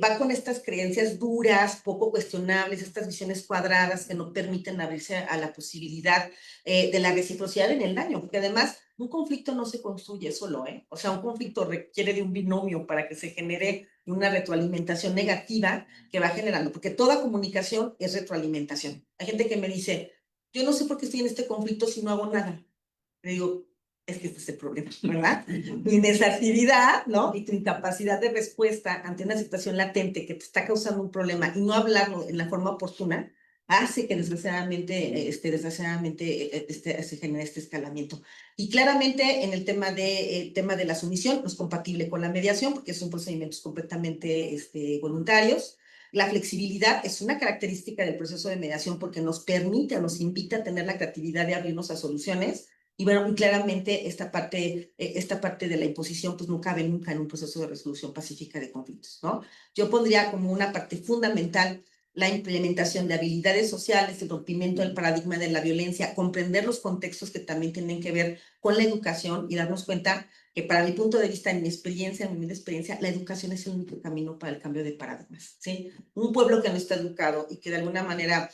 va con estas creencias duras, poco cuestionables, estas visiones cuadradas que no permiten abrirse a la posibilidad de la reciprocidad en el daño, porque además un conflicto no se construye solo, ¿eh? O sea, un conflicto requiere de un binomio para que se genere una retroalimentación negativa que va generando, porque toda comunicación es retroalimentación. Hay gente que me dice, yo no sé por qué estoy en este conflicto si no hago nada. Le digo, es que este es el problema, ¿verdad? Tu inexactividad, ¿no? Y tu incapacidad de respuesta ante una situación latente que te está causando un problema y no hablarlo en la forma oportuna, hace que desgraciadamente se genere este escalamiento. Y claramente en el tema de la sumisión no es compatible con la mediación porque son procedimientos completamente voluntarios. La flexibilidad es una característica del proceso de mediación porque nos permite o nos invita a tener la creatividad de abrirnos a soluciones. Y bueno, y claramente esta parte de la imposición pues no cabe nunca en un proceso de resolución pacífica de conflictos, ¿no? Yo pondría como una parte fundamental la implementación de habilidades sociales, el rompimiento del paradigma de la violencia, comprender los contextos que también tienen que ver con la educación y darnos cuenta que para mi punto de vista, en mi experiencia, la educación es el único camino para el cambio de paradigmas, ¿sí? Un pueblo que no está educado y que de alguna manera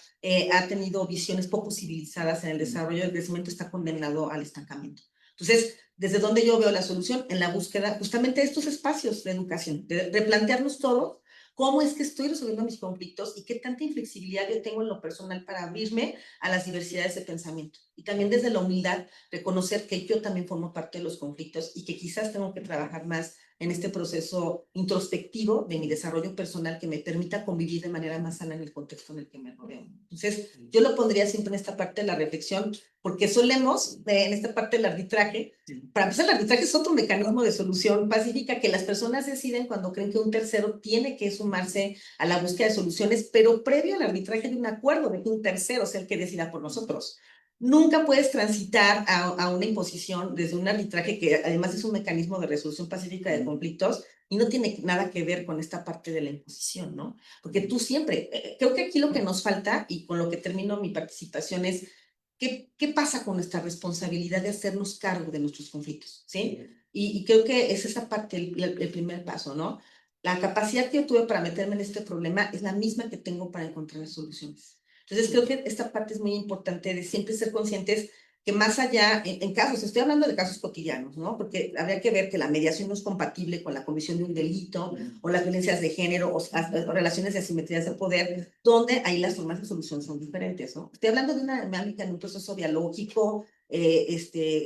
ha tenido visiones poco civilizadas en el desarrollo del crecimiento está condenado al estancamiento. Entonces, ¿desde dónde yo veo la solución? En la búsqueda justamente de estos espacios de educación, de replantearnos todo. ¿Cómo es que estoy resolviendo mis conflictos y qué tanta inflexibilidad yo tengo en lo personal para abrirme a las diversidades de pensamiento? Y también desde la humildad, reconocer que yo también formo parte de los conflictos y que quizás tengo que trabajar más en este proceso introspectivo de mi desarrollo personal que me permita convivir de manera más sana en el contexto en el que me rodeo. Entonces, yo lo pondría siempre en esta parte de la reflexión, porque solemos, en esta parte del arbitraje, para empezar, el arbitraje es otro mecanismo de solución pacífica que las personas deciden cuando creen que un tercero tiene que sumarse a la búsqueda de soluciones, pero previo al arbitraje de un acuerdo de que un tercero sea el que decida por nosotros. Nunca puedes transitar a una imposición desde un arbitraje que además es un mecanismo de resolución pacífica de conflictos y no tiene nada que ver con esta parte de la imposición, ¿no? Porque tú siempre, creo que aquí lo que nos falta, y con lo que termino mi participación, es ¿qué pasa con nuestra responsabilidad de hacernos cargo de nuestros conflictos? ¿Sí? Y creo que es esa parte, el primer paso, ¿no? La capacidad que yo tuve para meterme en este problema es la misma que tengo para encontrar soluciones. Entonces, creo que esta parte es muy importante de siempre ser conscientes que más allá, en casos, estoy hablando de casos cotidianos, ¿no? Porque habría que ver que la mediación no es compatible con la comisión de un delito o las violencias de género o relaciones de asimetrías de poder, donde ahí las formas de solución son diferentes, ¿no? Estoy hablando de una dinámica en un proceso dialógico,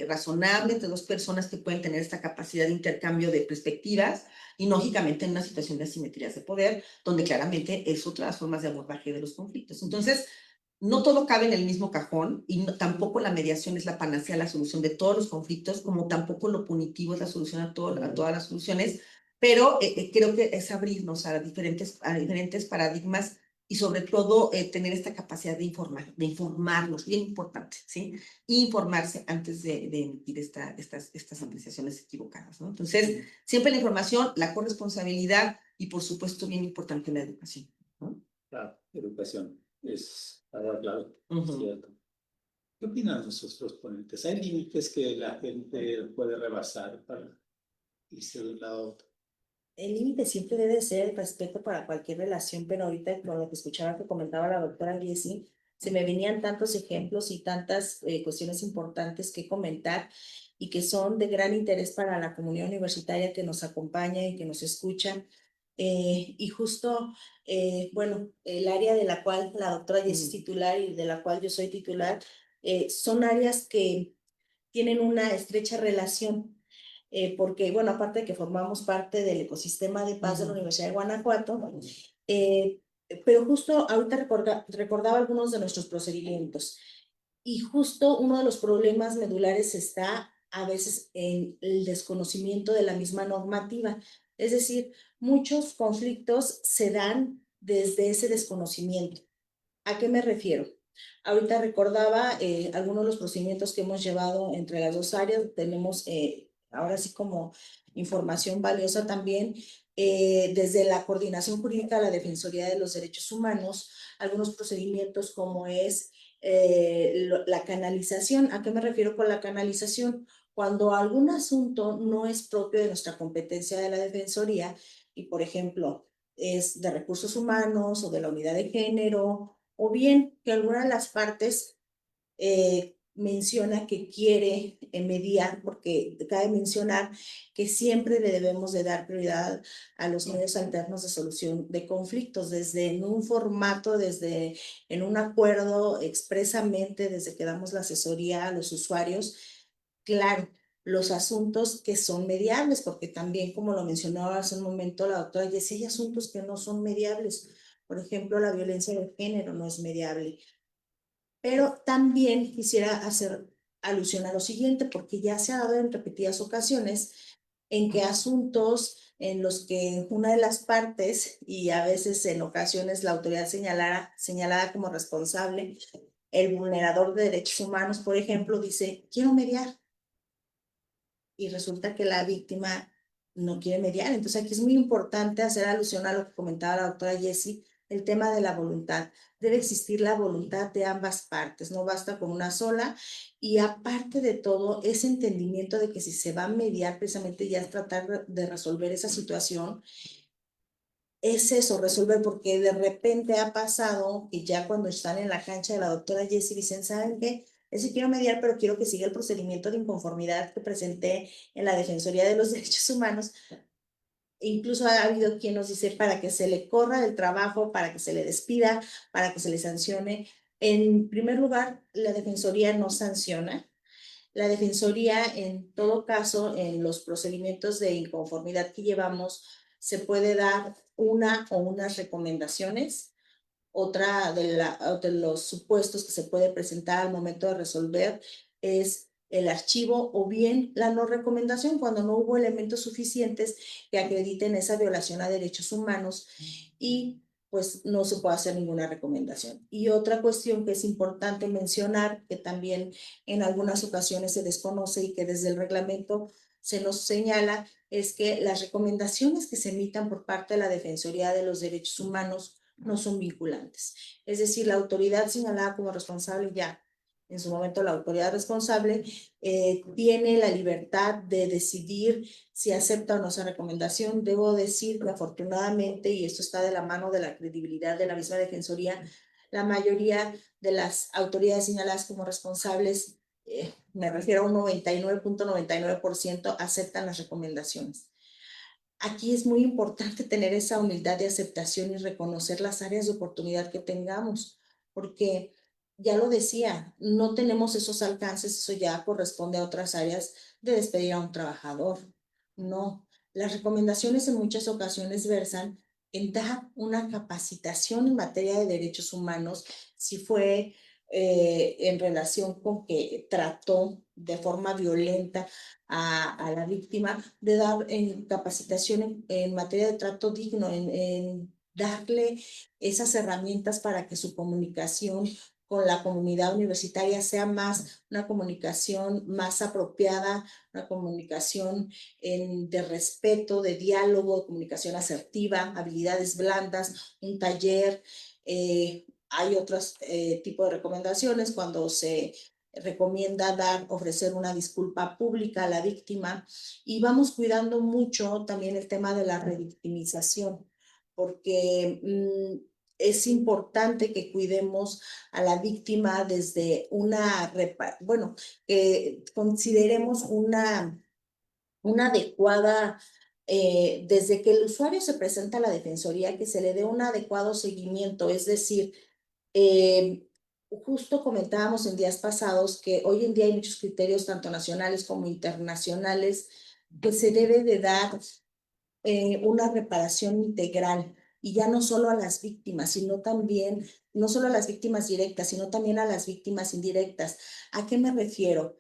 razonable entre dos personas que pueden tener esta capacidad de intercambio de perspectivas y lógicamente en una situación de asimetrías de poder, donde claramente es otra de las formas de abordaje de los conflictos. Entonces, no todo cabe en el mismo cajón y tampoco la mediación es la panacea, la solución de todos los conflictos, como tampoco lo punitivo es la solución a todas las soluciones, pero creo que es abrirnos a diferentes paradigmas y sobre todo tener esta capacidad de informarnos, bien importante, ¿sí? Informarse antes de emitir estas apreciaciones equivocadas, ¿no? Entonces, siempre la información, la corresponsabilidad y por supuesto bien importante la educación, ¿no? Claro, educación es algo clave, Ujú. ¿cierto? ¿Qué opinan nuestros ponentes? ¿Hay límites que la gente puede rebasar para irse de un lado a otro? El límite siempre debe ser el respeto para cualquier relación, pero ahorita con lo que escuchaba que comentaba la doctora Jessie, se me venían tantos ejemplos y tantas cuestiones importantes que comentar y que son de gran interés para la comunidad universitaria que nos acompaña y que nos escucha. Y justo, bueno, el área de la cual la doctora Jessie es titular y de la cual yo soy titular, son áreas que tienen una estrecha relación, porque, bueno, aparte de que formamos parte del ecosistema de paz de la Universidad de Guanajuato, eh, pero justo ahorita recordaba algunos de nuestros procedimientos y justo uno de los problemas medulares está a veces en el desconocimiento de la misma normativa. Es decir, muchos conflictos se dan desde ese desconocimiento. ¿A qué me refiero? Ahorita recordaba algunos de los procedimientos que hemos llevado entre las dos áreas. Tenemos ahora sí como información valiosa también desde la Coordinación Jurídica a la Defensoría de los Derechos Humanos, algunos procedimientos como es la canalización. ¿A qué me refiero con la canalización? Cuando algún asunto no es propio de nuestra competencia de la Defensoría y, por ejemplo, es de recursos humanos o de la unidad de género, o bien que alguna de las partes menciona que quiere mediar, porque cabe mencionar que siempre le debemos de dar prioridad a los medios alternos de solución de conflictos, desde en un formato, desde en un acuerdo expresamente, desde que damos la asesoría a los usuarios. Claro, los asuntos que son mediables, porque también, como lo mencionaba hace un momento la doctora Jessie, hay asuntos que no son mediables. Por ejemplo, la violencia de género no es mediable. Pero también quisiera hacer alusión a lo siguiente, porque ya se ha dado en repetidas ocasiones en que asuntos en los que una de las partes, y a veces en ocasiones la autoridad señalada como responsable, el vulnerador de derechos humanos, por ejemplo, dice, quiero mediar. Y resulta que la víctima no quiere mediar. Entonces aquí es muy importante hacer alusión a lo que comentaba la doctora Jessie, el tema de la voluntad. Debe existir la voluntad de ambas partes, no basta con una sola. Y aparte de todo, ese entendimiento de que si se va a mediar, precisamente ya es tratar de resolver esa situación. Es eso, resolver, porque de repente ha pasado que ya cuando están en la cancha de la doctora Jessie dicen, ¿saben qué? Es que quiero mediar, pero quiero que siga el procedimiento de inconformidad que presenté en la Defensoría de los Derechos Humanos. Incluso ha habido quien nos dice para que se le corra del trabajo, para que se le despida, para que se le sancione. En primer lugar, la Defensoría no sanciona. La Defensoría, en todo caso, en los procedimientos de inconformidad que llevamos, se puede dar una o unas recomendaciones. Otra de los supuestos que se puede presentar al momento de resolver es el archivo o bien la no recomendación cuando no hubo elementos suficientes que acrediten esa violación a derechos humanos y pues no se puede hacer ninguna recomendación. Y otra cuestión que es importante mencionar, que también en algunas ocasiones se desconoce y que desde el reglamento se nos señala, es que las recomendaciones que se emitan por parte de la Defensoría de los Derechos Humanos no son vinculantes. Es decir, la autoridad señalada como responsable ya, en su momento la autoridad responsable tiene la libertad de decidir si acepta o no esa recomendación. Debo decir que afortunadamente, y esto está de la mano de la credibilidad de la misma Defensoría, la mayoría de las autoridades señaladas como responsables, me refiero a un 99.99%, aceptan las recomendaciones. Aquí es muy importante tener esa humildad de aceptación y reconocer las áreas de oportunidad que tengamos, porque ya lo decía, no tenemos esos alcances, eso ya corresponde a otras áreas de despedir a un trabajador. No, las recomendaciones en muchas ocasiones versan en dar una capacitación en materia de derechos humanos, si fue en relación con que trató de forma violenta a la víctima, de dar capacitación en materia de trato digno, en darle esas herramientas para que su comunicación con la comunidad universitaria sea más una comunicación más apropiada, una comunicación de respeto, de diálogo, de comunicación asertiva, habilidades blandas, un taller. Hay otros tipos de recomendaciones cuando se recomienda ofrecer una disculpa pública a la víctima y vamos cuidando mucho también el tema de la revictimización, porque es importante que cuidemos a la víctima desde consideremos una adecuada, desde que el usuario se presenta a la Defensoría, que se le dé un adecuado seguimiento, es decir, justo comentábamos en días pasados que hoy en día hay muchos criterios, tanto nacionales como internacionales, que se debe de dar una reparación integral y ya no solo a las víctimas, sino también, no solo a las víctimas directas, sino también a las víctimas indirectas. ¿A qué me refiero?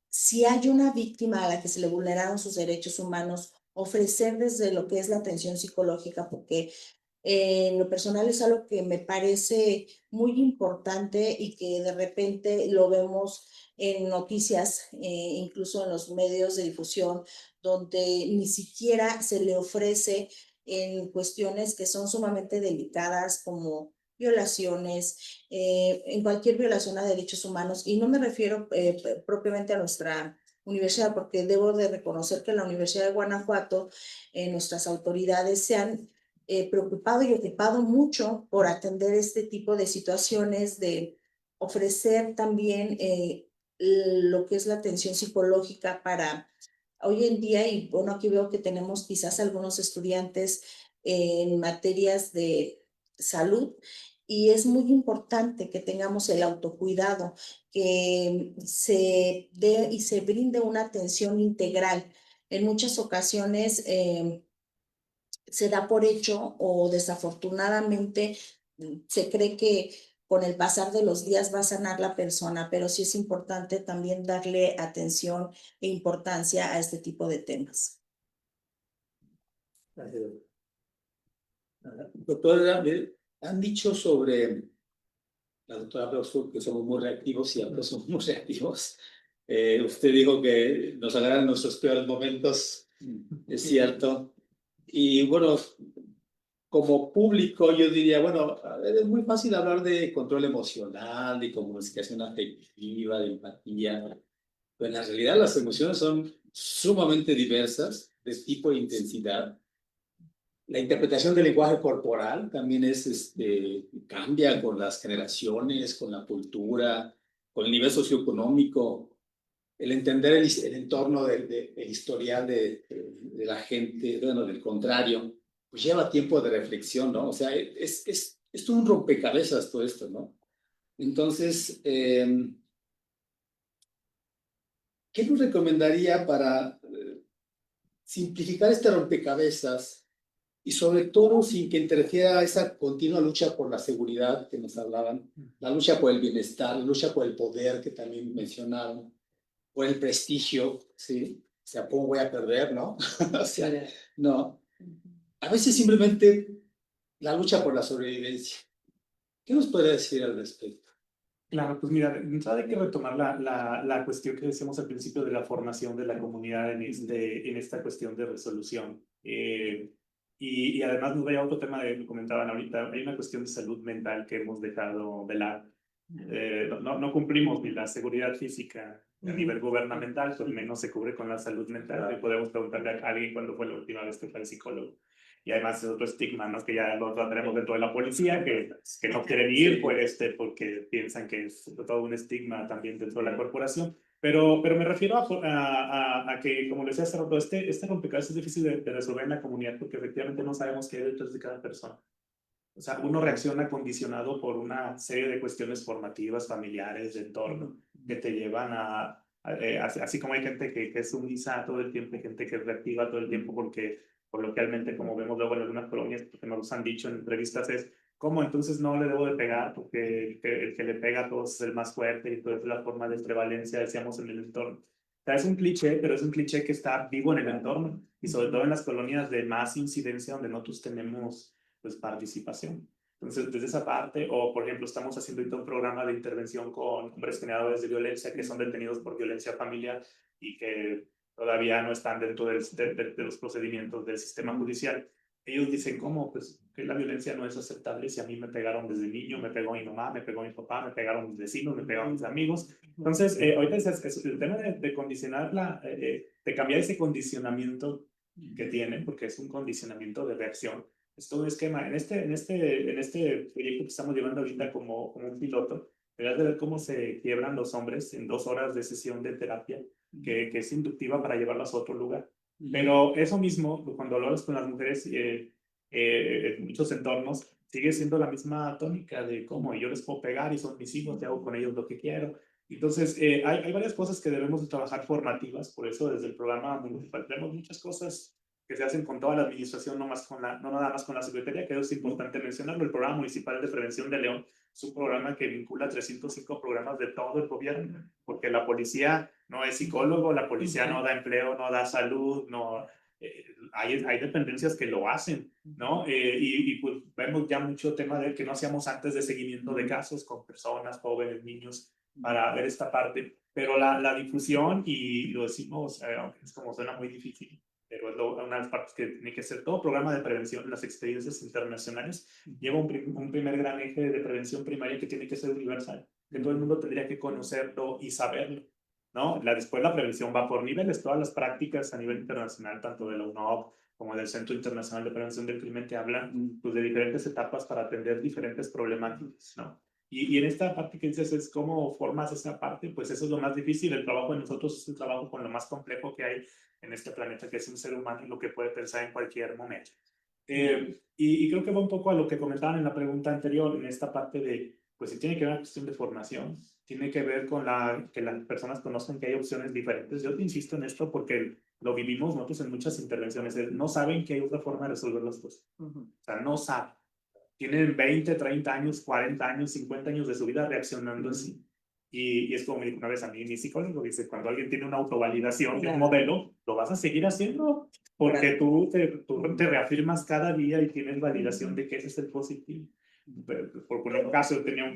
Si hay una víctima a la que se le vulneraron sus derechos humanos, ofrecer desde lo que es la atención psicológica, porque en lo personal es algo que me parece muy importante y que de repente lo vemos en noticias, incluso en los medios de difusión, donde ni siquiera se le ofrece en cuestiones que son sumamente delicadas como violaciones, en cualquier violación a derechos humanos. Y no me refiero propiamente a nuestra universidad, porque debo de reconocer que en la Universidad de Guanajuato nuestras autoridades se han preocupado y ocupado mucho por atender este tipo de situaciones, de ofrecer también lo que es la atención psicológica para hoy en día, y bueno, aquí veo que tenemos quizás algunos estudiantes en materias de salud, y es muy importante que tengamos el autocuidado, que se dé y se brinde una atención integral. En muchas ocasiones se da por hecho o desafortunadamente se cree que con el pasar de los días va a sanar la persona, pero sí es importante también darle atención e importancia a este tipo de temas. Doctora, han dicho sobre la doctora Blosford que somos muy reactivos y ambos somos muy reactivos. Usted dijo que nos agarran nuestros peores momentos, es cierto. Y bueno, como público yo diría, bueno, a ver, es muy fácil hablar de control emocional, de comunicación afectiva, de empatía, pero en la realidad las emociones son sumamente diversas, de tipo e intensidad. La interpretación del lenguaje corporal también cambia con las generaciones, con la cultura, con el nivel socioeconómico. El entender el entorno el historial de la gente, bueno, del contrario, pues lleva tiempo de reflexión, ¿no? O sea, es todo un rompecabezas todo esto, ¿no? Entonces, ¿qué nos recomendaría para simplificar este rompecabezas y sobre todo sin que interfiera esa continua lucha por la seguridad que nos hablaban, la lucha por el bienestar, la lucha por el poder que también mencionaron, por el prestigio, ¿sí? O sea, ¿cómo voy a perder, no? O sea, no. A veces simplemente la lucha por la sobrevivencia. ¿Qué nos puede decir al respecto? Claro, pues mira, de entrada hay que retomar la cuestión que decíamos al principio de la formación de la comunidad en esta cuestión de resolución. Y además nos vaya otro tema que comentaban ahorita, hay una cuestión de salud mental que hemos dejado de lado. No cumplimos ni la seguridad física a nivel gubernamental, pues menos se cubre con la salud mental. Y podemos preguntarle a alguien cuándo fue la última vez que fue al psicólogo. Y además es otro estigma, ¿no? Que ya lo tenemos dentro de la policía, que no quieren ir porque piensan que es todo un estigma también dentro de la corporación. Pero me refiero a que, como les decía hace rato, este rompecabezas es difícil de resolver en la comunidad porque efectivamente no sabemos qué hay detrás de cada persona. O sea, uno reacciona condicionado por una serie de cuestiones formativas, familiares, de entorno, que te llevan así como hay gente que es sumisa todo el tiempo, hay gente que es reactiva todo el tiempo porque coloquialmente, como vemos luego en algunas colonias, que nos han dicho en entrevistas es, ¿cómo entonces no le debo de pegar? Porque el que le pega a todos es el más fuerte y toda es la forma de prevalencia, decíamos, en el entorno. O sea, es un cliché, pero es un cliché que está vivo en el entorno y sobre todo en las colonias de más incidencia donde nosotros tenemos pues participación. Entonces, desde esa parte, o por ejemplo, estamos haciendo ahorita un programa de intervención con hombres generadores de violencia que son detenidos por violencia familiar y que todavía no están dentro de los procedimientos del sistema judicial. Ellos dicen, ¿cómo? Pues que la violencia no es aceptable. Si a mí me pegaron desde niño, me pegó mi mamá, me pegó mi papá, me pegaron mis vecinos, me pegaron mis amigos. Entonces, ahorita es el tema de condicionar, de cambiar ese condicionamiento que tienen, porque es un condicionamiento de reacción. Es todo un esquema. En este proyecto que estamos llevando ahorita como un piloto, verás de ver cómo se quiebran los hombres en 2 horas de sesión de terapia, que es inductiva para llevarlos a otro lugar. Pero eso mismo, cuando hablas con las mujeres en muchos entornos, sigue siendo la misma tónica de cómo yo les puedo pegar y son mis hijos, y hago con ellos lo que quiero. Entonces, hay varias cosas que debemos de trabajar formativas, por eso desde el programa municipal tenemos muchas cosas que se hacen con toda la administración, no nada más con la Secretaría, que es importante mencionarlo. El Programa Municipal de Prevención de León es un programa que vincula 305 programas de todo el gobierno, porque la policía no es psicólogo, la policía no da empleo, no da salud, no, hay dependencias que lo hacen, ¿no? Y pues vemos ya mucho tema de que no hacíamos antes de seguimiento de casos con personas, jóvenes, niños, para ver esta parte. Pero la difusión, y lo decimos, aunque es como suena muy difícil, pero es una de las partes que tiene que ser todo programa de prevención en las experiencias internacionales. Lleva un primer gran eje de prevención primaria que tiene que ser universal, que todo el mundo tendría que conocerlo y saberlo, ¿no? Después la prevención va por niveles, todas las prácticas a nivel internacional, tanto de la UNOC como del Centro Internacional de Prevención del Crimen, te hablan pues, de diferentes etapas para atender diferentes problemáticas, ¿no? Y en esta parte que dices es cómo formas esa parte, pues eso es lo más difícil. El trabajo de nosotros es el trabajo con lo más complejo que hay en este planeta, que es un ser humano y lo que puede pensar en cualquier momento. Y creo que va un poco a lo que comentaban en la pregunta anterior, en esta parte de, pues si tiene que ver una cuestión de formación, tiene que ver con que las personas conozcan que hay opciones diferentes. Yo te insisto en esto porque lo vivimos nosotros en muchas intervenciones, no saben que hay otra forma de resolver las cosas. O sea, no saben. Tienen 20, 30 años, 40 años, 50 años de su vida reaccionando así. Y es como me dijo una vez a mí mi psicólogo, dice, cuando alguien tiene una autovalidación de un modelo, lo vas a seguir haciendo porque tú te reafirmas cada día y tienes validación de que ese es el positivo. Por poner un caso, yo tenía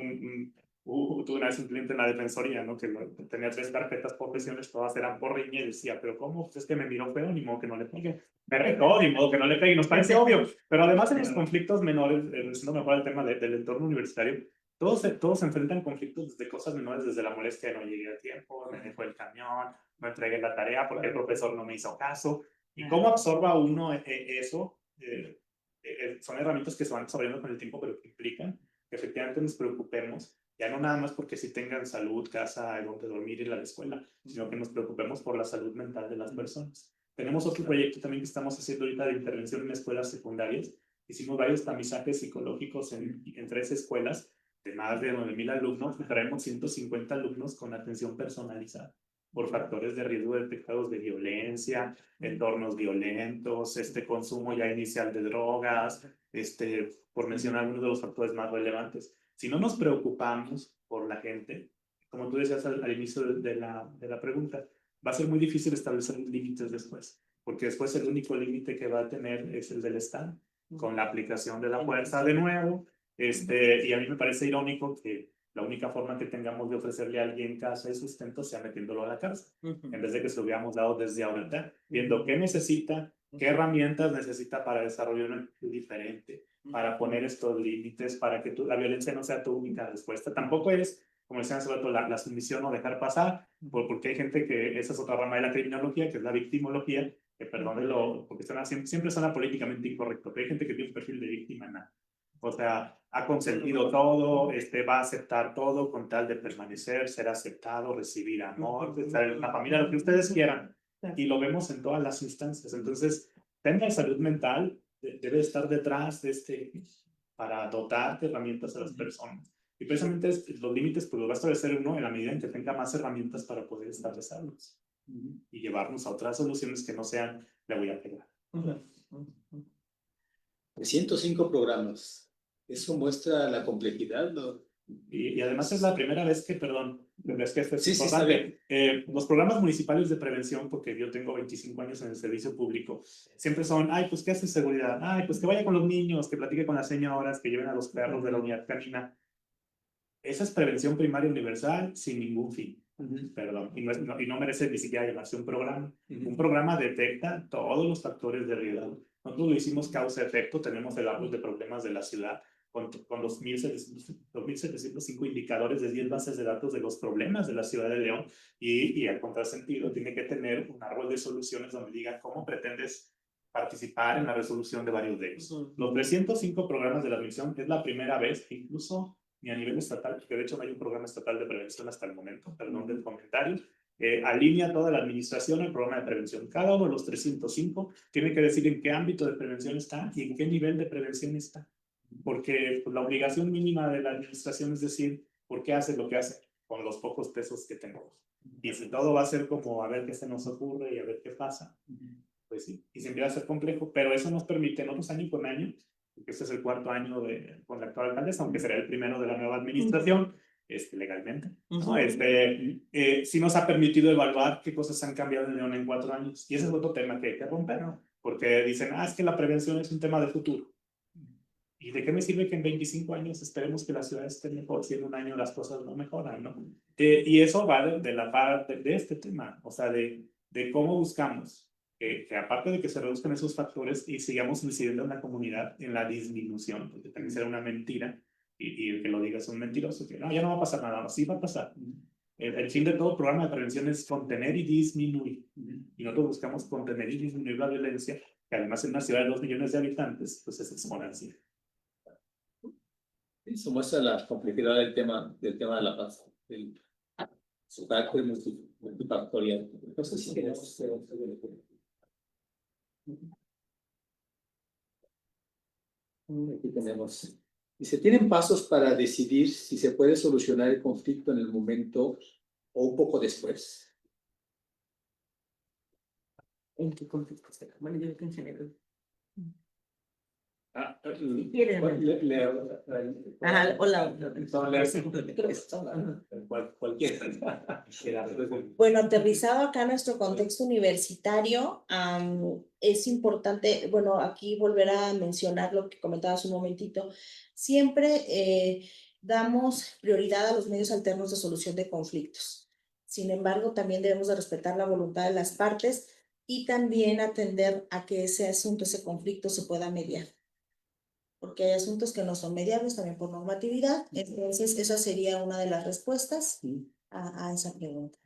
tuve una vez un cliente en la defensoría, ¿no? Que tenía 3 carpetas por lesiones, todas eran por riña, y decía, pero ¿cómo? Pues es que me miró feo, ni modo que no le pegue. Me retó, ni modo que no le pegue, nos parece obvio. Pero además en los conflictos menores, no mejor el tema del entorno universitario, todos se enfrentan conflictos desde cosas menores, desde la molestia de no llegué a tiempo, me dejó el camión, no entregué la tarea porque el profesor no me hizo caso. ¿Y cómo absorba uno eso? Son herramientas que se van desarrollando con el tiempo, pero que implican que efectivamente nos preocupemos, ya no nada más porque si tengan salud, casa, donde dormir y la escuela, sino que nos preocupemos por la salud mental de las personas. Tenemos otro proyecto también que estamos haciendo ahorita de intervención en escuelas secundarias. Hicimos varios tamizajes psicológicos en 3 escuelas de más de 9,000 alumnos, y traemos 150 alumnos con atención personalizada. por factores de riesgo detectados de violencia, entornos violentos, consumo ya inicial de drogas, por mencionar algunos de los factores más relevantes. Si no nos preocupamos por la gente, como tú decías al inicio de la pregunta, va a ser muy difícil establecer límites después, porque después el único límite que va a tener es el del Estado, con la aplicación de la fuerza de nuevo. Y a mí me parece irónico que la única forma que tengamos de ofrecerle a alguien casa y sustento sea metiéndolo a la cárcel, en vez de que se lo hubiéramos dado desde ahorita, viendo qué necesita, qué herramientas necesita para desarrollar una actitud diferente, para poner estos límites, para que la violencia no sea tu única respuesta. Tampoco es, como decían hace rato, la sumisión o dejar pasar, porque hay gente que esa es otra rama de la criminología, que es la victimología, que perdónenlo, porque siempre suena políticamente incorrecto, pero hay gente que tiene un perfil de víctima, nada. O sea, ha consentido todo, va a aceptar todo con tal de permanecer, ser aceptado, recibir amor, estar en una familia, lo que ustedes quieran. Y lo vemos en todas las instancias. Entonces, tema de salud mental debe estar detrás de para dotar de herramientas a las personas. Y precisamente los límites pues los va a establecer uno en la medida en que tenga más herramientas para poder establecerlos y llevarnos a otras soluciones que no sean, le voy a pegar. 305 programas. Eso muestra la complejidad, ¿no? Y además es la primera vez que, perdón, es que esto es Sí, importante. Los programas municipales de prevención, porque yo tengo 25 años en el servicio público, siempre son, ay, pues, ¿qué hace seguridad? Ay, pues, que vaya con los niños, que platique con las señoras, que lleven a los perros de la unidad canina. Esa es prevención primaria universal sin ningún fin. Perdón, y no merece ni siquiera llamarse un programa. Un programa detecta todos los factores de riesgo. Nosotros lo hicimos causa-efecto, tenemos el árbol de problemas de la ciudad con 2.705 indicadores de 10 bases de datos de los problemas de la ciudad de León y al contrasentido tiene que tener un árbol de soluciones donde diga cómo pretendes participar en la resolución de varios de ellos. Los 305 programas de la admisión es la primera vez que incluso ni a nivel estatal, porque de hecho no hay un programa estatal de prevención hasta el momento, perdón del comentario, alinea toda la administración al programa de prevención. Cada uno de los 305 tiene que decir en qué ámbito de prevención está y en qué nivel de prevención está. Porque pues, la obligación mínima de la administración es decir, ¿por qué hace lo que hace? Con los pocos pesos que tenemos. Y si todo va a ser como a ver qué se nos ocurre y a ver qué pasa, pues sí, y siempre va a ser complejo, pero eso nos permite, nosotros año con año, porque este es el 4º año con la actual alcaldesa, aunque será el primero de la nueva administración, legalmente, ¿no? Sí nos ha permitido evaluar qué cosas han cambiado en León en 4 años, y ese es otro tema que hay que romper, ¿no? Porque dicen, es que la prevención es un tema de futuro. ¿Y de qué me sirve que en 25 años esperemos que la ciudad esté mejor si en un año las cosas no mejoran, ¿no? Y eso va de la parte de este tema, o sea, de cómo buscamos que aparte de que se reduzcan esos factores y sigamos incidiendo en la comunidad en la disminución, porque también será una mentira y el que lo diga es un mentiroso, que no, ya no va a pasar nada, no, sí va a pasar. El fin de todo programa de prevención es contener y disminuir. Y nosotros buscamos contener y disminuir la violencia, que además en una ciudad de 2 millones de habitantes, pues es exponencial. Eso muestra la complejidad del tema de la paz, su carácter multifactorial. No sé si queremos... Aquí tenemos. Dice, ¿tienen pasos para decidir si se puede solucionar el conflicto en el momento o un poco después? ¿En qué conflicto está? Bueno, yo creo que en general. Bueno, aterrizado acá en nuestro contexto universitario, es importante, bueno, aquí volver a mencionar lo que comentabas un momentito. Siempre damos prioridad a los medios alternos de solución de conflictos. Sin embargo, también debemos de respetar la voluntad de las partes y también atender a que ese asunto, ese conflicto se pueda mediar. Porque hay asuntos que no son mediables también por normatividad. Entonces, esa sería una de las respuestas a esa pregunta.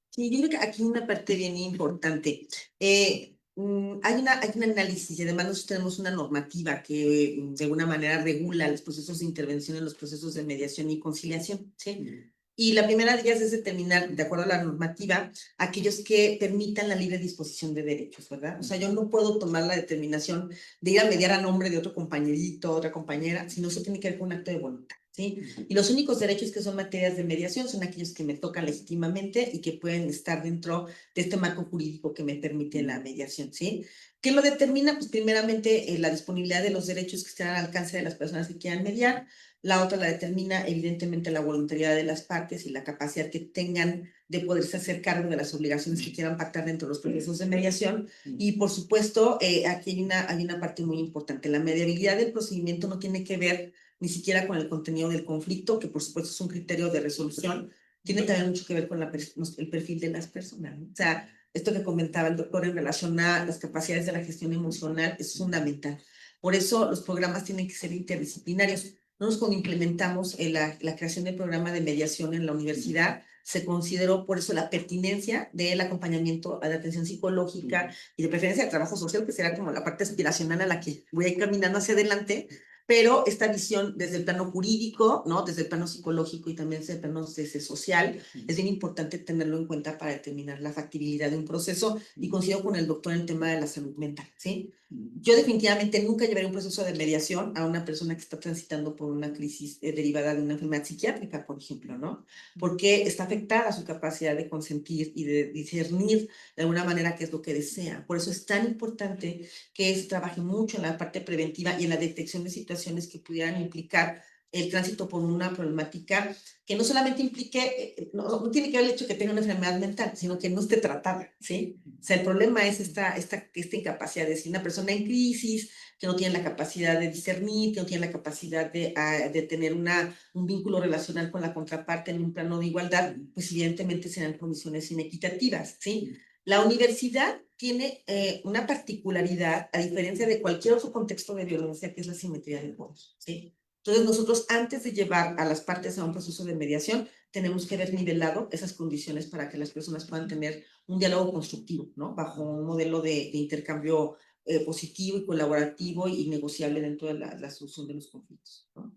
Sí, yo creo que aquí una parte bien importante. Hay un análisis y además nosotros tenemos una normativa que de alguna manera regula los procesos de intervención en los procesos de mediación y conciliación, ¿sí? Y la primera de ellas es determinar, de acuerdo a la normativa, aquellos que permitan la libre disposición de derechos, ¿verdad? O sea, yo no puedo tomar la determinación de ir a mediar a nombre de otro compañerito, otra compañera, sino eso tiene que ver con un acto de voluntad. ¿sí? Y los únicos derechos que son materias de mediación son aquellos que me tocan legítimamente y que pueden estar dentro de este marco jurídico que me permite la mediación, ¿sí? ¿Qué lo determina? Pues primeramente la disponibilidad de los derechos que están al alcance de las personas que quieran mediar. La otra la determina evidentemente la voluntariedad de las partes y la capacidad que tengan de poderse hacer cargo de las obligaciones que quieran pactar dentro de los procesos de mediación. Y por supuesto, aquí hay una parte muy importante. La mediabilidad del procedimiento no tiene que ver ni siquiera con el contenido del conflicto, que por supuesto es un criterio de resolución, tiene también mucho que ver con el perfil de las personas, ¿no? O sea, esto que comentaba el doctor en relación a las capacidades de la gestión emocional es fundamental. Por eso los programas tienen que ser interdisciplinarios. Nosotros cuando implementamos la creación del programa de mediación en la universidad, se consideró por eso la pertinencia del acompañamiento a la atención psicológica y de preferencia de trabajo social, que será como la parte aspiracional a la que voy a ir caminando hacia adelante, pero esta visión desde el plano jurídico, ¿no? Desde el plano psicológico y también desde el plano social, es bien importante tenerlo en cuenta para determinar la factibilidad de un proceso, y coincido con el doctor en el tema de la salud mental, ¿sí? Yo definitivamente nunca llevaré un proceso de mediación a una persona que está transitando por una crisis derivada de una enfermedad psiquiátrica, por ejemplo, ¿no? Porque está afectada su capacidad de consentir y de discernir de alguna manera qué es lo que desea. Por eso es tan importante que se trabaje mucho en la parte preventiva y en la detección de situaciones que pudieran implicar el tránsito por una problemática que no solamente implique, no tiene que ver el hecho de que tenga una enfermedad mental, sino que no esté tratada, ¿sí? O sea, el problema es esta incapacidad de decir, una persona en crisis, que no tiene la capacidad de discernir, que no tiene la capacidad de tener un vínculo relacional con la contraparte en un plano de igualdad, pues evidentemente serán condiciones inequitativas, ¿sí? La universidad tiene una particularidad, a diferencia de cualquier otro contexto de violencia, que es la simetría de poder, ¿sí? Entonces nosotros, antes de llevar a las partes a un proceso de mediación, tenemos que ver nivelado esas condiciones para que las personas puedan tener un diálogo constructivo, ¿no? Bajo un modelo de intercambio positivo y colaborativo y negociable dentro de la solución de los conflictos, ¿no?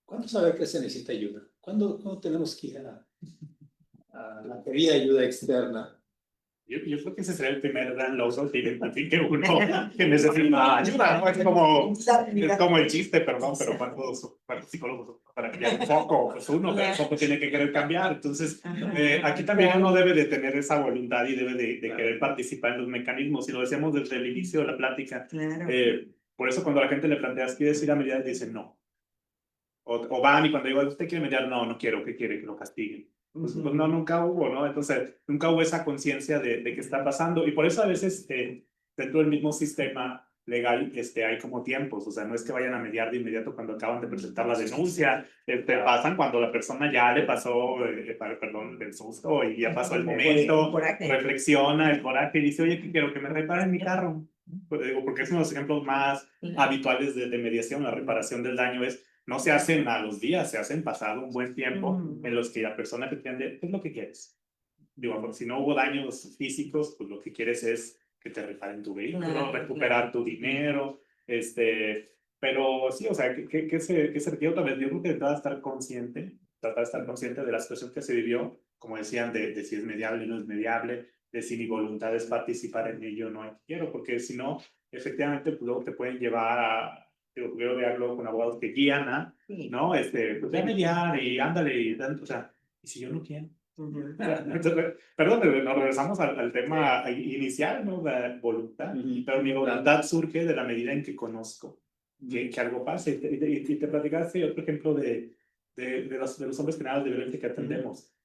¿Cuándo saber que se necesita ayuda? ¿Cuándo tenemos que ir a la pedida ayuda externa? Yo creo que ese sería el primer gran logro que identifique uno que necesita ayuda, ¿no? Es como el chiste, perdón, pero ¿cuántos psicólogos para cambiar un foco? Pues uno, pero el foco tiene que querer cambiar. Entonces, aquí también uno debe de tener esa voluntad y debe de querer participar en los mecanismos. Y lo decíamos desde el inicio de la plática. Claro. Por eso cuando a la gente le planteas, ¿quieres ir a mediar? Dicen no. O van y cuando digo, ¿usted quiere mediar? No, no quiero. ¿Qué quiere? Que lo castiguen. Pues no, nunca hubo, ¿no? Entonces, nunca hubo esa conciencia de qué está pasando. Y por eso a veces dentro del mismo sistema legal hay como tiempos. O sea, no es que vayan a mediar de inmediato cuando acaban de presentar la denuncia. Pasan cuando la persona ya le pasó, perdón, el susto y ya pasó el momento, reflexiona, el coraje y dice, oye, que quiero que me reparen mi carro. Pues, digo, porque es uno de los ejemplos más habituales de mediación. La reparación del daño no se hacen a los días, se hacen pasado un buen tiempo en los que la persona te entiende, ¿qué es lo que quieres? Digo, porque si no hubo daños físicos, pues lo que quieres es que te reparen tu vehículo, recuperar tu dinero, pero sí, o sea, ¿qué se requiere otra vez? Yo creo que tratar de estar consciente de la situación que se vivió, como decían, de si es mediable o no es mediable, de si mi voluntad es participar en ello o no quiero, porque si no, efectivamente, pues luego te pueden llevar a yo hablo con abogados que guían, ¿no? Pues ve a mediar y ándale, y o sea, ¿y si yo no quiero? Perdón, nos regresamos al tema inicial, ¿no? La voluntad, pero mi voluntad surge de la medida en que conozco que algo pasa. Y te platicaste otro ejemplo de los hombres penales de violencia que atendemos.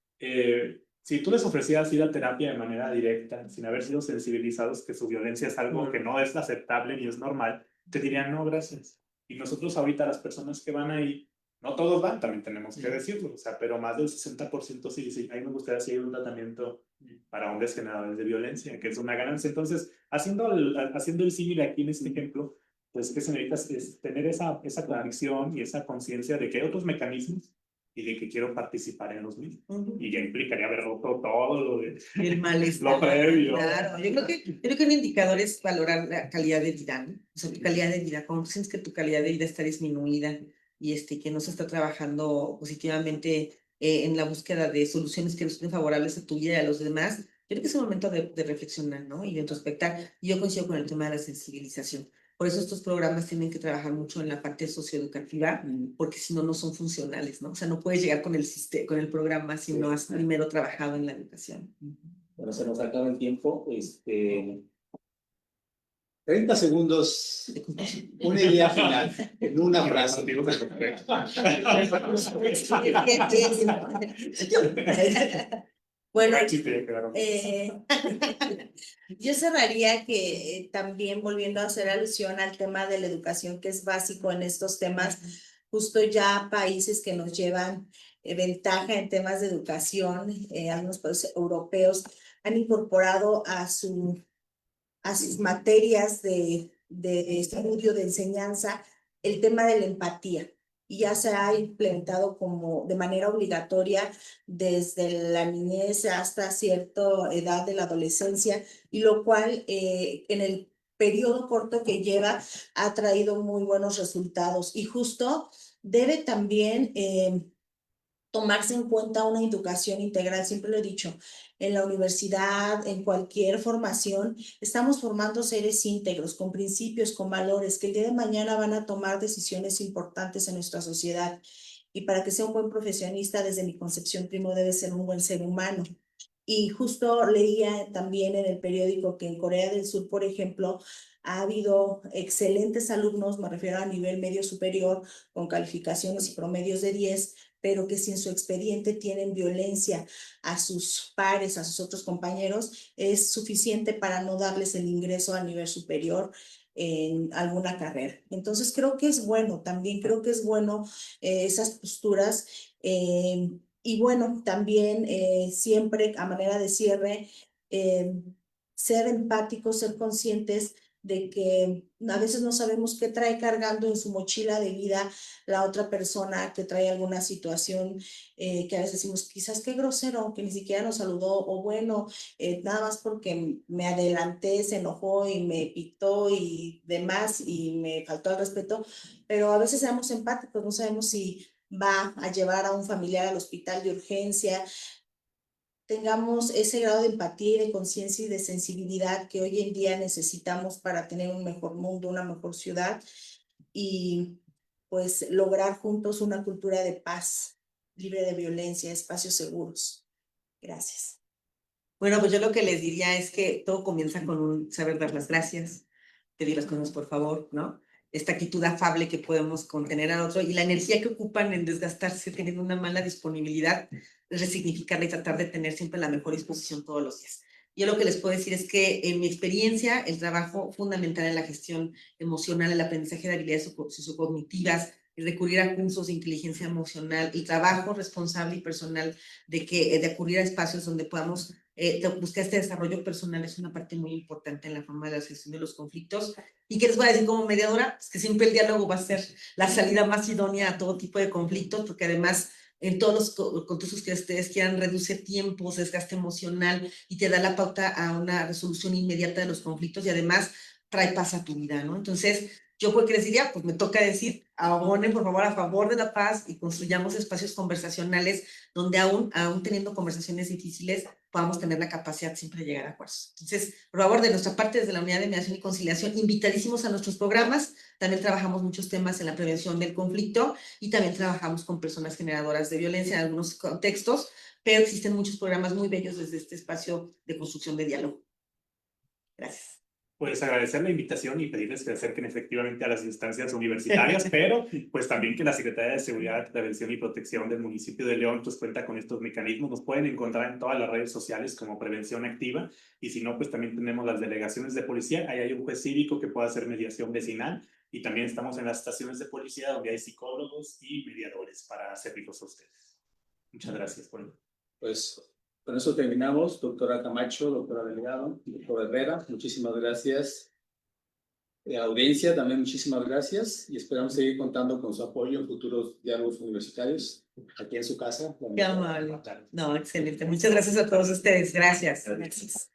Si tú les ofrecías ir a terapia de manera directa, sin haber sido sensibilizados que su violencia es algo que no es aceptable ni es normal, te dirían no, gracias. Y nosotros ahorita las personas que van ahí, no todos van, también tenemos que decirlo, o sea, pero más del 60% sí, a mí me gustaría seguir un tratamiento para hombres generadores de violencia, que es una ganancia. Entonces, haciendo el símil aquí en este ejemplo, pues que se necesita es tener esa convicción y esa conciencia de que hay otros mecanismos y de que quiero participar en los mismos. Y ya implicaría haber roto todo lo de el malestar. Lo previo. Claro, yo creo que un indicador es valorar la calidad de vida, ¿no? O sea, tu calidad de vida, cuando sientes que tu calidad de vida está disminuida y que no se está trabajando positivamente en la búsqueda de soluciones que resulten favorables a tu vida y a los demás, yo creo que es un momento de reflexionar, ¿no? Y de introspectar. Y yo coincido con el tema de la sensibilización. Por eso estos programas tienen que trabajar mucho en la parte socioeducativa, porque si no, no son funcionales, ¿no? O sea, no puedes llegar con con el programa si no has primero trabajado en la educación. Bueno, se nos acaba el tiempo. 30 segundos, una idea final, en una frase. Bueno, yo cerraría que también volviendo a hacer alusión al tema de la educación, que es básico en estos temas, justo ya países que nos llevan ventaja en temas de educación, algunos países europeos han incorporado a sus materias de estudio, de enseñanza, el tema de la empatía. Y ya se ha implementado como de manera obligatoria desde la niñez hasta cierta edad de la adolescencia, y lo cual en el periodo corto que lleva ha traído muy buenos resultados. Y justo debe también tomarse en cuenta una educación integral. Siempre lo he dicho, en la universidad, en cualquier formación, estamos formando seres íntegros, con principios, con valores, que el día de mañana van a tomar decisiones importantes en nuestra sociedad. Y para que sea un buen profesionista, desde mi concepción, primero debe ser un buen ser humano. Y justo leía también en el periódico que en Corea del Sur, por ejemplo, ha habido excelentes alumnos, me refiero a nivel medio superior, con calificaciones y promedios de 10, pero que si en su expediente tienen violencia a sus pares, a sus otros compañeros, es suficiente para no darles el ingreso a nivel superior en alguna carrera. Entonces creo que es bueno, también creo que es bueno esas posturas. Y bueno, también siempre a manera de cierre, ser empáticos, ser conscientes de que a veces no sabemos qué trae cargando en su mochila de vida la otra persona, que trae alguna situación que a veces decimos, quizás qué grosero, que ni siquiera nos saludó, o bueno, nada más porque me adelanté, se enojó y me pitó y demás y me faltó al respeto, pero a veces seamos empáticos, no sabemos si va a llevar a un familiar al hospital de urgencia. Tengamos ese grado de empatía y de conciencia y de sensibilidad que hoy en día necesitamos para tener un mejor mundo, una mejor ciudad, y pues lograr juntos una cultura de paz, libre de violencia, espacios seguros. Gracias. Bueno, pues yo lo que les diría es que todo comienza con un saber dar las gracias, pedir las cosas por favor, ¿no? Esta actitud afable que podemos contener al otro y la energía que ocupan en desgastarse teniendo una mala disponibilidad, resignificarla y tratar de tener siempre la mejor disposición todos los días. Yo lo que les puedo decir es que en mi experiencia, el trabajo fundamental en la gestión emocional, el aprendizaje de habilidades sociocognitivas, el recurrir a cursos de inteligencia emocional, el trabajo responsable y personal de acudir a espacios donde podamos buscar este desarrollo personal es una parte muy importante en la forma de la gestión de los conflictos. ¿Y qué les voy a decir como mediadora? Pues que siempre el diálogo va a ser la salida más idónea a todo tipo de conflictos, porque además en todos los contextos que ustedes quieran reduce tiempos, desgaste emocional y te da la pauta a una resolución inmediata de los conflictos y además trae paz a tu vida, ¿no? Entonces, yo pues que les diría, pues me toca decir, abonen por favor a favor de la paz y construyamos espacios conversacionales donde aún teniendo conversaciones difíciles podamos tener la capacidad siempre de llegar a acuerdos. Entonces, por favor, de nuestra parte, desde la Unidad de Mediación y Conciliación, invitadísimos a nuestros programas. También trabajamos muchos temas en la prevención del conflicto y también trabajamos con personas generadoras de violencia en algunos contextos, pero existen muchos programas muy bellos desde este espacio de construcción de diálogo. Gracias. Pues agradecer la invitación y pedirles que se acerquen efectivamente a las instancias universitarias, pero pues también que la Secretaría de Seguridad, Prevención y Protección del municipio de León pues cuenta con estos mecanismos. Nos pueden encontrar en todas las redes sociales como Prevención Activa, y si no, pues también tenemos las delegaciones de policía. Ahí hay un juez cívico que puede hacer mediación vecinal, y también estamos en las estaciones de policía donde hay psicólogos y mediadores para servirlos a ustedes. Muchas gracias. Pues con eso terminamos. Doctora Camacho, doctora Delgado, doctor Herrera, muchísimas gracias. Audiencia, también muchísimas gracias, y esperamos seguir contando con su apoyo en futuros diálogos universitarios aquí en su casa. Qué amable. No, excelente. Muchas gracias a todos ustedes. Gracias. Gracias.